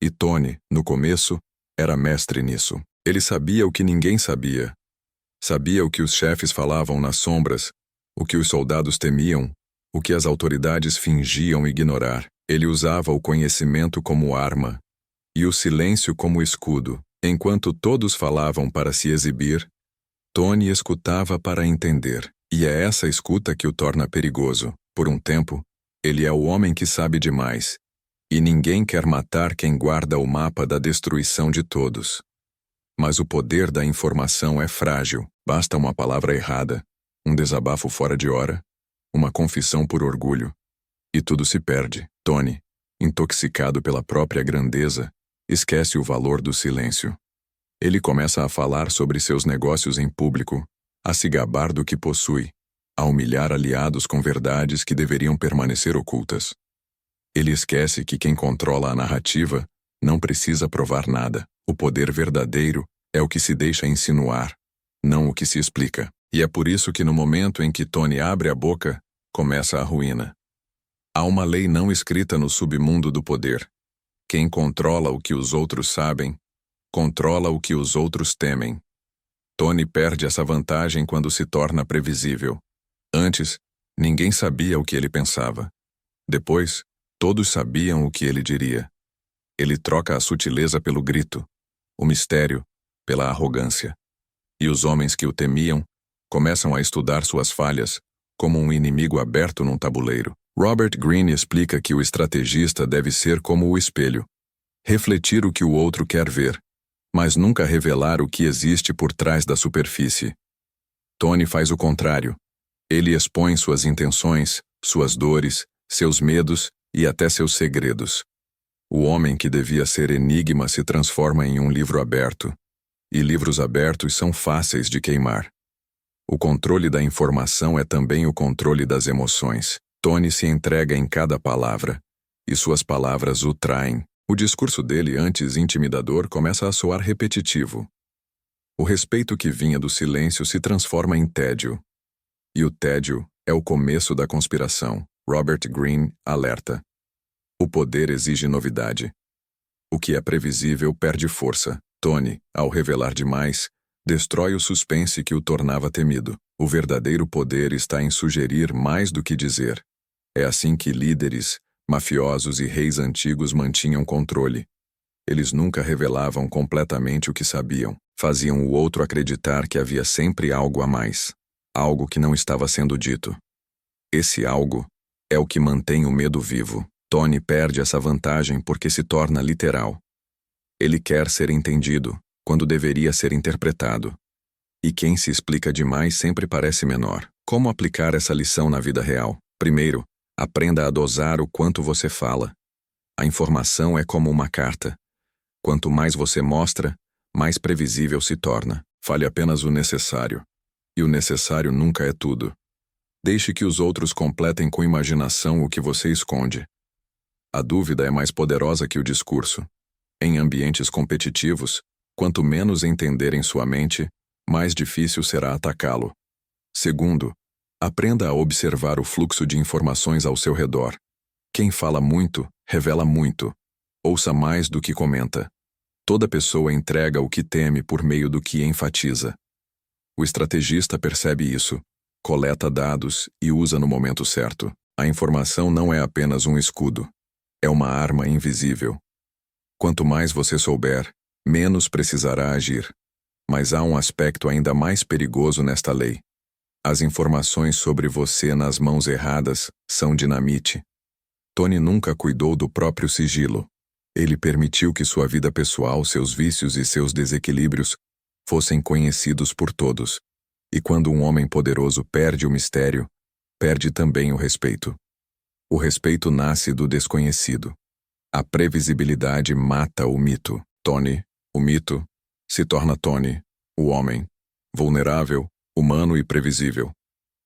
E Tony, no começo, era mestre nisso. Ele sabia o que ninguém sabia. Sabia o que os chefes falavam nas sombras, o que os soldados temiam, o que as autoridades fingiam ignorar. Ele usava o conhecimento como arma e o silêncio como escudo. Enquanto todos falavam para se exibir, Tony escutava para entender. E é essa escuta que o torna perigoso. Por um tempo, ele é o homem que sabe demais. E ninguém quer matar quem guarda o mapa da destruição de todos. Mas o poder da informação é frágil. Basta uma palavra errada, um desabafo fora de hora, uma confissão por orgulho, e tudo se perde. Tony, intoxicado pela própria grandeza, esquece o valor do silêncio. Ele começa a falar sobre seus negócios em público, a se gabar do que possui, a humilhar aliados com verdades que deveriam permanecer ocultas. Ele esquece que quem controla a narrativa não precisa provar nada. O poder verdadeiro é o que se deixa insinuar, não o que se explica. E é por isso que no momento em que Tony abre a boca, começa a ruína. Há uma lei não escrita no submundo do poder. Quem controla o que os outros sabem, controla o que os outros temem. Tony perde essa vantagem quando se torna previsível. Antes, ninguém sabia o que ele pensava. Depois, todos sabiam o que ele diria. Ele troca a sutileza pelo grito, o mistério pela arrogância. E os homens que o temiam começam a estudar suas falhas como um inimigo aberto num tabuleiro. Robert Greene explica que o estrategista deve ser como o espelho, refletir o que o outro quer ver, mas nunca revelar o que existe por trás da superfície. Tony faz o contrário. Ele expõe suas intenções, suas dores, seus medos e até seus segredos. O homem que devia ser enigma se transforma em um livro aberto, e livros abertos são fáceis de queimar. O controle da informação é também o controle das emoções. Tony se entrega em cada palavra, e suas palavras o traem. O discurso dele, antes intimidador, começa a soar repetitivo. O respeito que vinha do silêncio se transforma em tédio. E o tédio é o começo da conspiração. Robert Greene alerta. O poder exige novidade. O que é previsível perde força. Tony, ao revelar demais, destrói o suspense que o tornava temido. O verdadeiro poder está em sugerir mais do que dizer. É assim que líderes, mafiosos e reis antigos mantinham controle. Eles nunca revelavam completamente o que sabiam. Faziam o outro acreditar que havia sempre algo a mais. Algo que não estava sendo dito. Esse algo é o que mantém o medo vivo. Tony perde essa vantagem porque se torna literal. Ele quer ser entendido, quando deveria ser interpretado. E quem se explica demais sempre parece menor. Como aplicar essa lição na vida real? Primeiro, aprenda a dosar o quanto você fala. A informação é como uma carta. Quanto mais você mostra, mais previsível se torna. Fale apenas o necessário. E o necessário nunca é tudo. Deixe que os outros completem com imaginação o que você esconde. A dúvida é mais poderosa que o discurso. Em ambientes competitivos, quanto menos entenderem sua mente, mais difícil será atacá-lo. Segundo, aprenda a observar o fluxo de informações ao seu redor. Quem fala muito, revela muito. Ouça mais do que comenta. Toda pessoa entrega o que teme por meio do que enfatiza. O estrategista percebe isso, coleta dados e usa no momento certo. A informação não é apenas um escudo. É uma arma invisível. Quanto mais você souber, menos precisará agir. Mas há um aspecto ainda mais perigoso nesta lei. As informações sobre você nas mãos erradas são dinamite. Tony nunca cuidou do próprio sigilo. Ele permitiu que sua vida pessoal, seus vícios e seus desequilíbrios fossem conhecidos por todos. E quando um homem poderoso perde o mistério, perde também o respeito. O respeito nasce do desconhecido. A previsibilidade mata o mito. Tony, o mito, se torna Tony, O homem. Vulnerável, humano e previsível.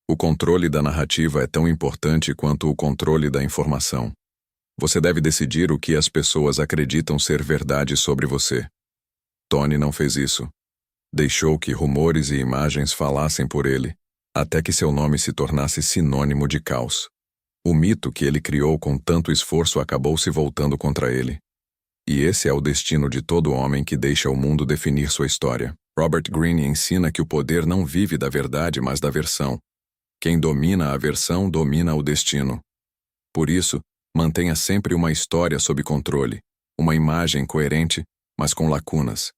O controle da narrativa é tão importante quanto o controle da informação. Você deve decidir o que as pessoas acreditam ser verdade sobre você. Tony não fez isso. Deixou que rumores e imagens falassem por ele, até que seu nome se tornasse sinônimo de caos. O mito que ele criou com tanto esforço acabou se voltando contra ele. E esse é o destino de todo homem que deixa o mundo definir sua história. Robert Greene ensina que o poder não vive da verdade, mas da versão. Quem domina a versão domina o destino. Por isso, mantenha sempre uma história sob controle, uma imagem coerente, mas com lacunas.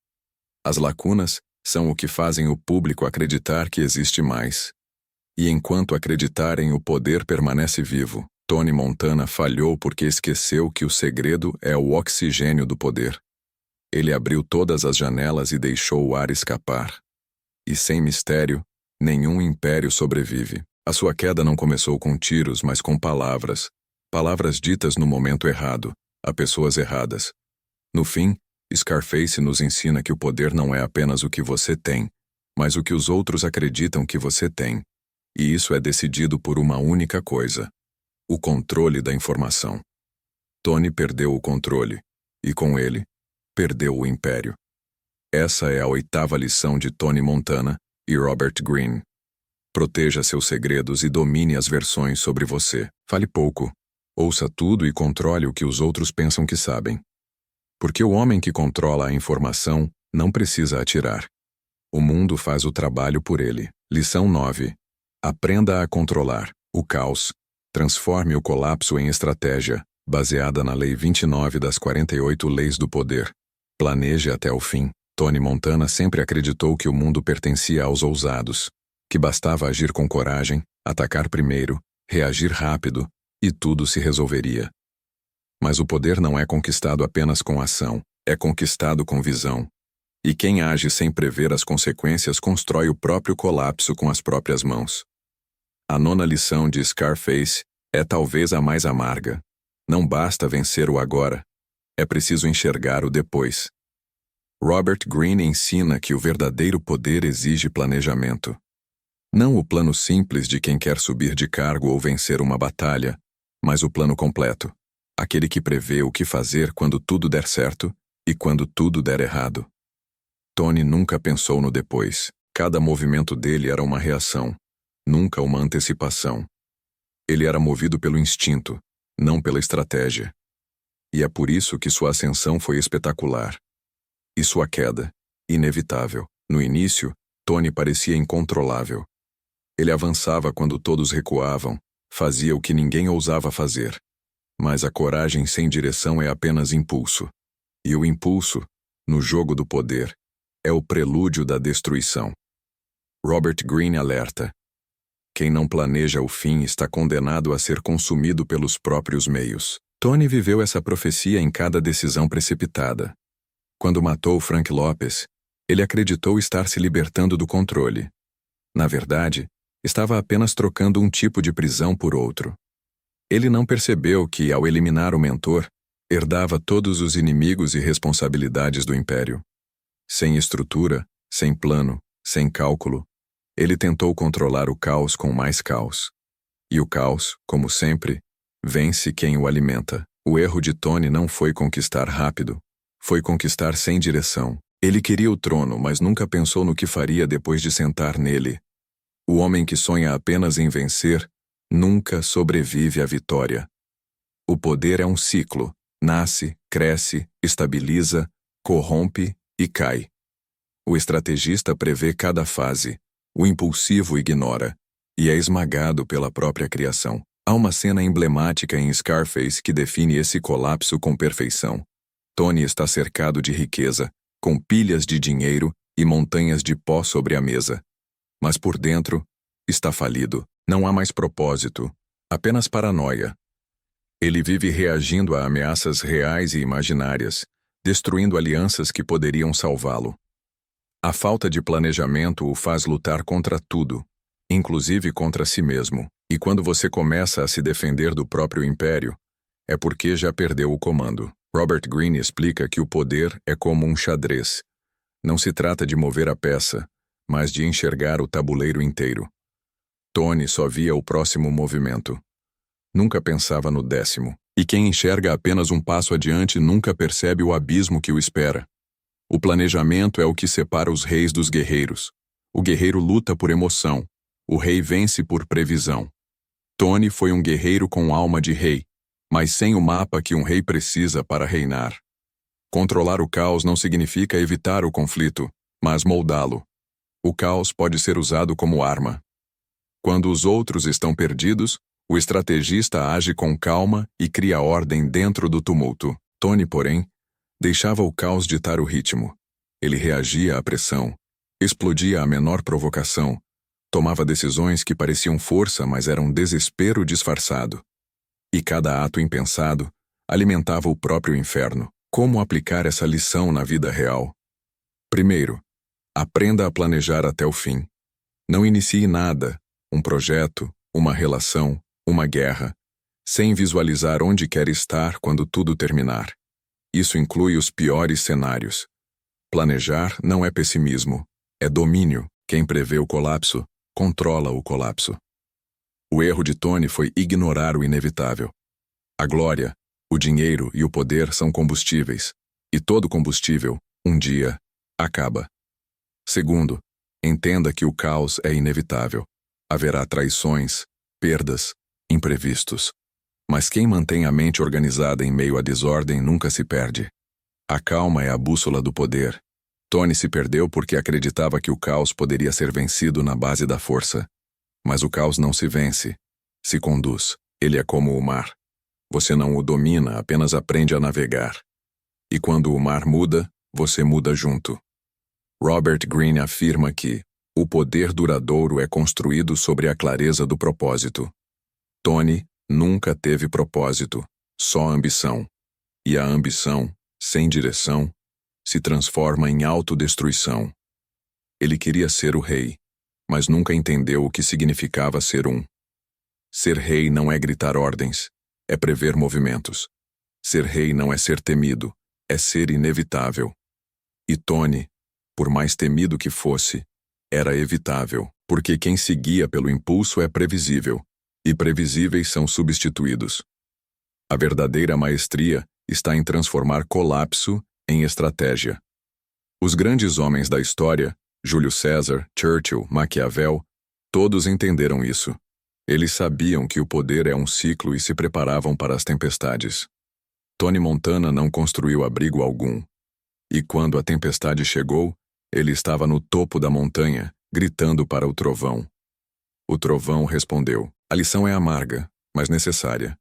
As lacunas são o que fazem o público acreditar que existe mais. E enquanto acreditarem, o poder permanece vivo. Tony Montana falhou porque esqueceu que o segredo é o oxigênio do poder. Ele abriu todas as janelas e deixou o ar escapar. E sem mistério, nenhum império sobrevive. A sua queda não começou com tiros, mas com palavras. Palavras ditas no momento errado, a pessoas erradas. No fim, Scarface nos ensina que o poder não é apenas o que você tem, mas o que os outros acreditam que você tem. E isso é decidido por uma única coisa: o controle da informação. Tony perdeu o controle, e com ele, perdeu o império. Essa é a 8ª lição de Tony Montana e Robert Greene. Proteja seus segredos e domine as versões sobre você. Fale pouco. Ouça tudo e controle o que os outros pensam que sabem. Porque o homem que controla a informação não precisa atirar. O mundo faz o trabalho por ele. Lição 9. Aprenda a controlar o caos. Transforme o colapso em estratégia, baseada na Lei 29 das 48 Leis do Poder. Planeje até o fim. Tony Montana sempre acreditou que o mundo pertencia aos ousados, que bastava agir com coragem, atacar primeiro, reagir rápido, e tudo se resolveria. Mas o poder não é conquistado apenas com ação, é conquistado com visão. E quem age sem prever as consequências constrói o próprio colapso com as próprias mãos. A 9ª lição de Scarface é talvez a mais amarga. Não basta vencer o agora, é preciso enxergar o depois. Robert Greene ensina que o verdadeiro poder exige planejamento. Não o plano simples de quem quer subir de cargo ou vencer uma batalha, mas o plano completo, aquele que prevê o que fazer quando tudo der certo e quando tudo der errado. Tony nunca pensou no depois. Cada movimento dele era uma reação, nunca uma antecipação. Ele era movido pelo instinto, não pela estratégia. E é por isso que sua ascensão foi espetacular. E sua queda, inevitável. No início, Tony parecia incontrolável. Ele avançava quando todos recuavam, fazia o que ninguém ousava fazer. Mas a coragem sem direção é apenas impulso. E o impulso, no jogo do poder, é o prelúdio da destruição. Robert Greene alerta: quem não planeja o fim está condenado a ser consumido pelos próprios meios. Tony viveu essa profecia em cada decisão precipitada. Quando matou Frank Lopes, ele acreditou estar se libertando do controle. Na verdade, estava apenas trocando um tipo de prisão por outro. Ele não percebeu que, ao eliminar o mentor, herdava todos os inimigos e responsabilidades do império. Sem estrutura, sem plano, sem cálculo, ele tentou controlar o caos com mais caos. E o caos, como sempre, vence quem o alimenta. O erro de Tony não foi conquistar rápido, foi conquistar sem direção. Ele queria o trono, mas nunca pensou no que faria depois de sentar nele. O homem que sonha apenas em vencer nunca sobrevive à vitória. O poder é um ciclo. Nasce, cresce, estabiliza, corrompe e cai. O estrategista prevê cada fase. O impulsivo ignora e é esmagado pela própria criação. Há uma cena emblemática em Scarface que define esse colapso com perfeição. Tony está cercado de riqueza, com pilhas de dinheiro e montanhas de pó sobre a mesa. Mas por dentro, está falido. Não há mais propósito, apenas paranoia. Ele vive reagindo a ameaças reais e imaginárias, destruindo alianças que poderiam salvá-lo. A falta de planejamento o faz lutar contra tudo, inclusive contra si mesmo. E quando você começa a se defender do próprio império, é porque já perdeu o comando. Robert Greene explica que o poder é como um xadrez. Não se trata de mover a peça, mas de enxergar o tabuleiro inteiro. Tony só via o próximo movimento. Nunca pensava no 10º. E quem enxerga apenas um passo adiante nunca percebe o abismo que o espera. O planejamento é o que separa os reis dos guerreiros. O guerreiro luta por emoção. O rei vence por previsão. Tony foi um guerreiro com alma de rei, mas sem o mapa que um rei precisa para reinar. Controlar o caos não significa evitar o conflito, mas moldá-lo. O caos pode ser usado como arma. Quando os outros estão perdidos, o estrategista age com calma e cria ordem dentro do tumulto. Tony, porém, deixava o caos ditar o ritmo. Ele reagia à pressão, explodia à menor provocação, tomava decisões que pareciam força, mas eram desespero disfarçado. E cada ato impensado alimentava o próprio inferno. Como aplicar essa lição na vida real? Primeiro, aprenda a planejar até o fim. Não inicie nada, um projeto, uma relação, uma guerra, sem visualizar onde quer estar quando tudo terminar. Isso inclui os piores cenários. Planejar não é pessimismo, é domínio. Quem prevê o colapso, controla o colapso. O erro de Tony foi ignorar o inevitável. A glória, o dinheiro e o poder são combustíveis, e todo combustível, um dia, acaba. Segundo, entenda que o caos é inevitável. Haverá traições, perdas, imprevistos. Mas quem mantém a mente organizada em meio à desordem nunca se perde. A calma é a bússola do poder. Tony se perdeu porque acreditava que o caos poderia ser vencido na base da força. Mas o caos não se vence, se conduz. Ele é como o mar. Você não o domina, apenas aprende a navegar. E quando o mar muda, você muda junto. Robert Greene afirma que o poder duradouro é construído sobre a clareza do propósito. Tony nunca teve propósito, só ambição. E a ambição, sem direção, se transforma em autodestruição. Ele queria ser o rei, mas nunca entendeu o que significava ser um. Ser rei não é gritar ordens, é prever movimentos. Ser rei não é ser temido, é ser inevitável. E Tony, por mais temido que fosse, era evitável, porque quem se guia pelo impulso é previsível, e previsíveis são substituídos. A verdadeira maestria está em transformar colapso em estratégia. Os grandes homens da história, Júlio César, Churchill, Maquiavel, todos entenderam isso. Eles sabiam que o poder é um ciclo e se preparavam para as tempestades. Tony Montana não construiu abrigo algum. E quando a tempestade chegou, ele estava no topo da montanha, gritando para o trovão. O trovão respondeu: a lição é amarga, mas necessária.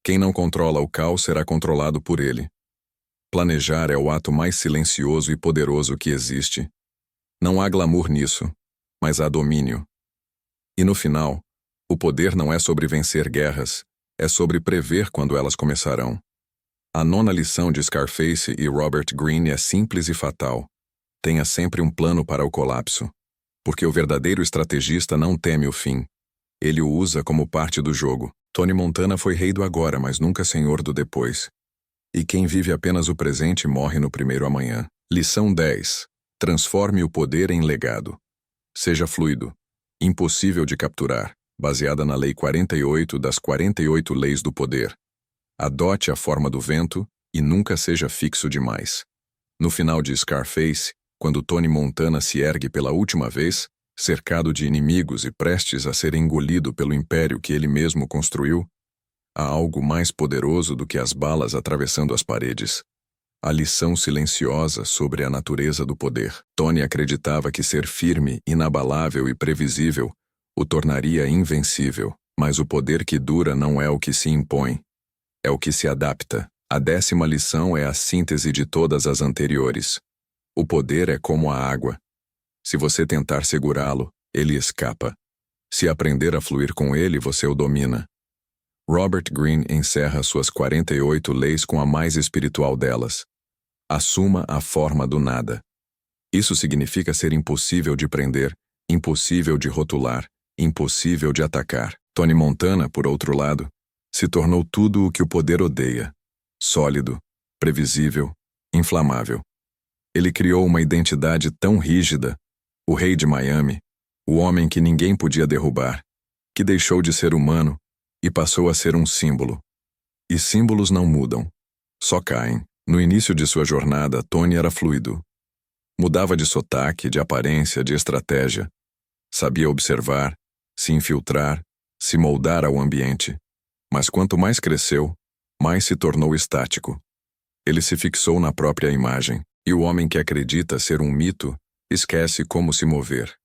Quem não controla o caos será controlado por ele. Planejar é o ato mais silencioso e poderoso que existe. Não há glamour nisso, mas há domínio. E no final, o poder não é sobre vencer guerras, é sobre prever quando elas começarão. A nona lição de Scarface e Robert Greene é simples e fatal. Tenha sempre um plano para o colapso. Porque o verdadeiro estrategista não teme o fim. Ele o usa como parte do jogo. Tony Montana foi rei do agora, mas nunca senhor do depois. E quem vive apenas o presente morre no primeiro amanhã. Lição 10. Transforme o poder em legado. Seja fluido. Impossível de capturar. Baseada na Lei 48 das 48 Leis do Poder. Adote a forma do vento e nunca seja fixo demais. No final de Scarface, quando Tony Montana se ergue pela última vez, cercado de inimigos e prestes a ser engolido pelo império que ele mesmo construiu, há algo mais poderoso do que as balas atravessando as paredes. A lição silenciosa sobre a natureza do poder. Tony acreditava que ser firme, inabalável e previsível o tornaria invencível, mas o poder que dura não é o que se impõe, é o que se adapta. A 10ª lição é a síntese de todas as anteriores. O poder é como a água. Se você tentar segurá-lo, ele escapa. Se aprender a fluir com ele, você o domina. Robert Greene encerra suas 48 leis com a mais espiritual delas. Assuma a forma do nada. Isso significa ser impossível de prender, impossível de rotular, impossível de atacar. Tony Montana, por outro lado, se tornou tudo o que o poder odeia. Sólido, previsível, inflamável. Ele criou uma identidade tão rígida, o rei de Miami, o homem que ninguém podia derrubar, que deixou de ser humano e passou a ser um símbolo. E símbolos não mudam, só caem. No início de sua jornada, Tony era fluido. Mudava de sotaque, de aparência, de estratégia. Sabia observar, se infiltrar, se moldar ao ambiente. Mas quanto mais cresceu, mais se tornou estático. Ele se fixou na própria imagem, e o homem que acredita ser um mito esquece como se mover.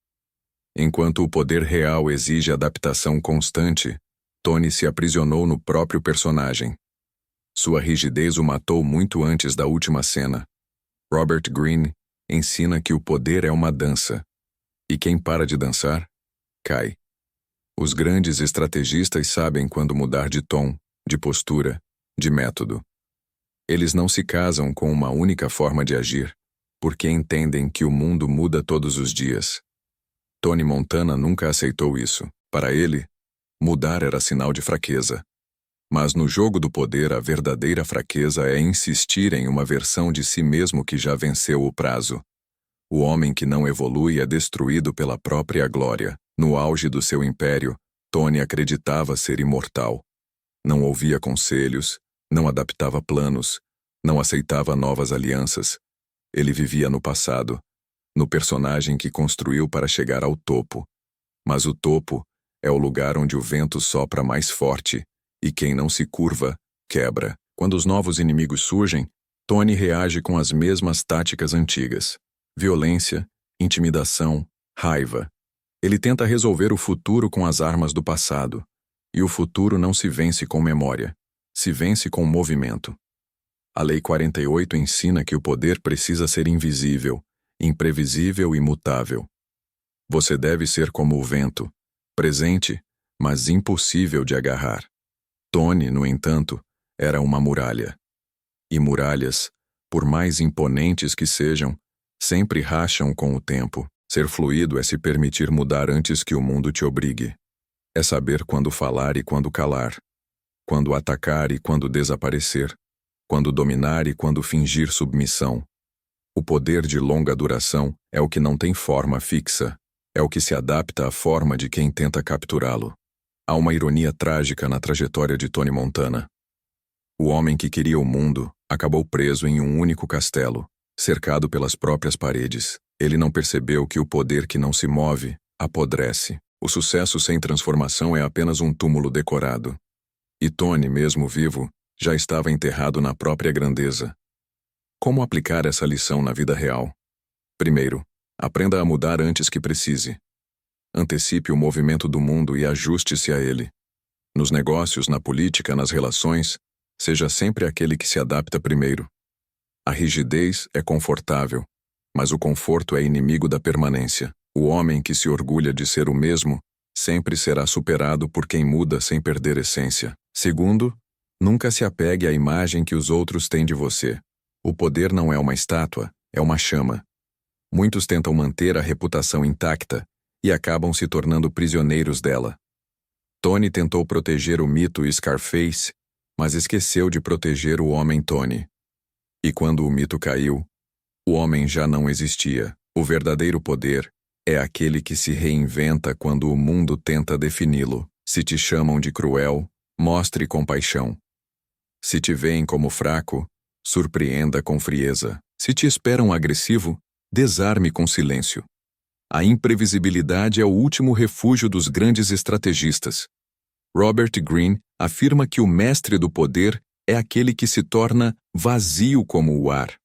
Enquanto o poder real exige adaptação constante, Tony se aprisionou no próprio personagem. Sua rigidez o matou muito antes da última cena. Robert Greene ensina que o poder é uma dança, e quem para de dançar, cai. Os grandes estrategistas sabem quando mudar de tom, de postura, de método. Eles não se casam com uma única forma de agir, porque entendem que o mundo muda todos os dias. Tony Montana nunca aceitou isso. Para ele, mudar era sinal de fraqueza. Mas no jogo do poder, a verdadeira fraqueza é insistir em uma versão de si mesmo que já venceu o prazo. O homem que não evolui é destruído pela própria glória. No auge do seu império, Tony acreditava ser imortal. Não ouvia conselhos, não adaptava planos, não aceitava novas alianças. Ele vivia no passado, no personagem que construiu para chegar ao topo. Mas o topo é o lugar onde o vento sopra mais forte, e quem não se curva, quebra. Quando os novos inimigos surgem, Tony reage com as mesmas táticas antigas. Violência, intimidação, raiva. Ele tenta resolver o futuro com as armas do passado. E o futuro não se vence com memória, se vence com movimento. A Lei 48 ensina que o poder precisa ser invisível, imprevisível e mutável. Você deve ser como o vento, presente, mas impossível de agarrar. Tony, no entanto, era uma muralha. E muralhas, por mais imponentes que sejam, sempre racham com o tempo. Ser fluido é se permitir mudar antes que o mundo te obrigue. É saber quando falar e quando calar, quando atacar e quando desaparecer, quando dominar e quando fingir submissão. O poder de longa duração é o que não tem forma fixa, é o que se adapta à forma de quem tenta capturá-lo. Há uma ironia trágica na trajetória de Tony Montana. O homem que queria o mundo acabou preso em um único castelo, cercado pelas próprias paredes. Ele não percebeu que o poder que não se move apodrece. O sucesso sem transformação é apenas um túmulo decorado. E Tony, mesmo vivo, já estava enterrado na própria grandeza. Como aplicar essa lição na vida real? Primeiro, aprenda a mudar antes que precise. Antecipe o movimento do mundo e ajuste-se a ele. Nos negócios, na política, nas relações, seja sempre aquele que se adapta primeiro. A rigidez é confortável, mas o conforto é inimigo da permanência. O homem que se orgulha de ser o mesmo sempre será superado por quem muda sem perder essência. Segundo, nunca se apegue à imagem que os outros têm de você. O poder não é uma estátua, é uma chama. Muitos tentam manter a reputação intacta e acabam se tornando prisioneiros dela. Tony tentou proteger o mito Scarface, mas esqueceu de proteger o homem Tony. E quando o mito caiu, o homem já não existia. O verdadeiro poder é aquele que se reinventa quando o mundo tenta defini-lo. Se te chamam de cruel, mostre compaixão. Se te veem como fraco, surpreenda com frieza. Se te esperam agressivo, desarme com silêncio. A imprevisibilidade é o último refúgio dos grandes estrategistas. Robert Greene afirma que o mestre do poder é aquele que se torna vazio como o ar.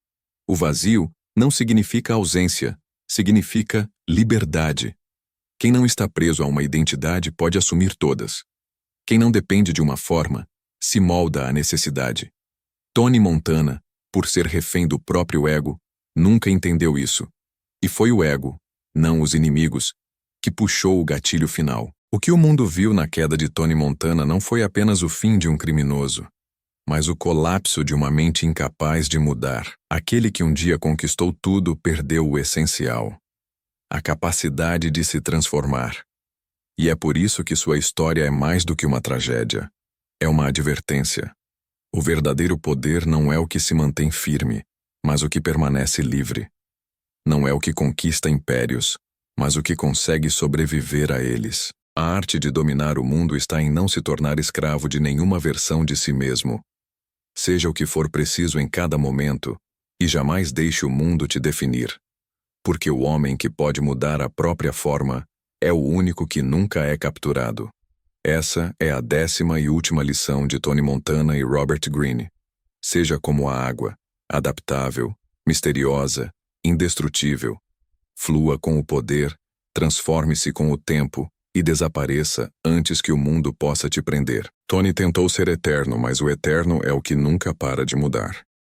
O vazio não significa ausência, significa liberdade. Quem não está preso a uma identidade pode assumir todas. Quem não depende de uma forma, se molda à necessidade. Tony Montana, por ser refém do próprio ego, nunca entendeu isso. E foi o ego, não os inimigos, que puxou o gatilho final. O que o mundo viu na queda de Tony Montana não foi apenas o fim de um criminoso, mas o colapso de uma mente incapaz de mudar. Aquele que um dia conquistou tudo perdeu o essencial, a capacidade de se transformar. E é por isso que sua história é mais do que uma tragédia. É uma advertência. O verdadeiro poder não é o que se mantém firme, mas o que permanece livre. não é o que conquista impérios, mas o que consegue sobreviver a eles. A arte de dominar o mundo está em não se tornar escravo de nenhuma versão de si mesmo. Seja o que for preciso em cada momento, e jamais deixe o mundo te definir. Porque o homem que pode mudar a própria forma é o único que nunca é capturado. Essa é a 10ª e última lição de Tony Montana e Robert Greene. Seja como a água, adaptável, misteriosa, indestrutível. Flua com o poder, transforme-se com o tempo e desapareça antes que o mundo possa te prender. Tony tentou ser eterno, mas o eterno é o que nunca para de mudar.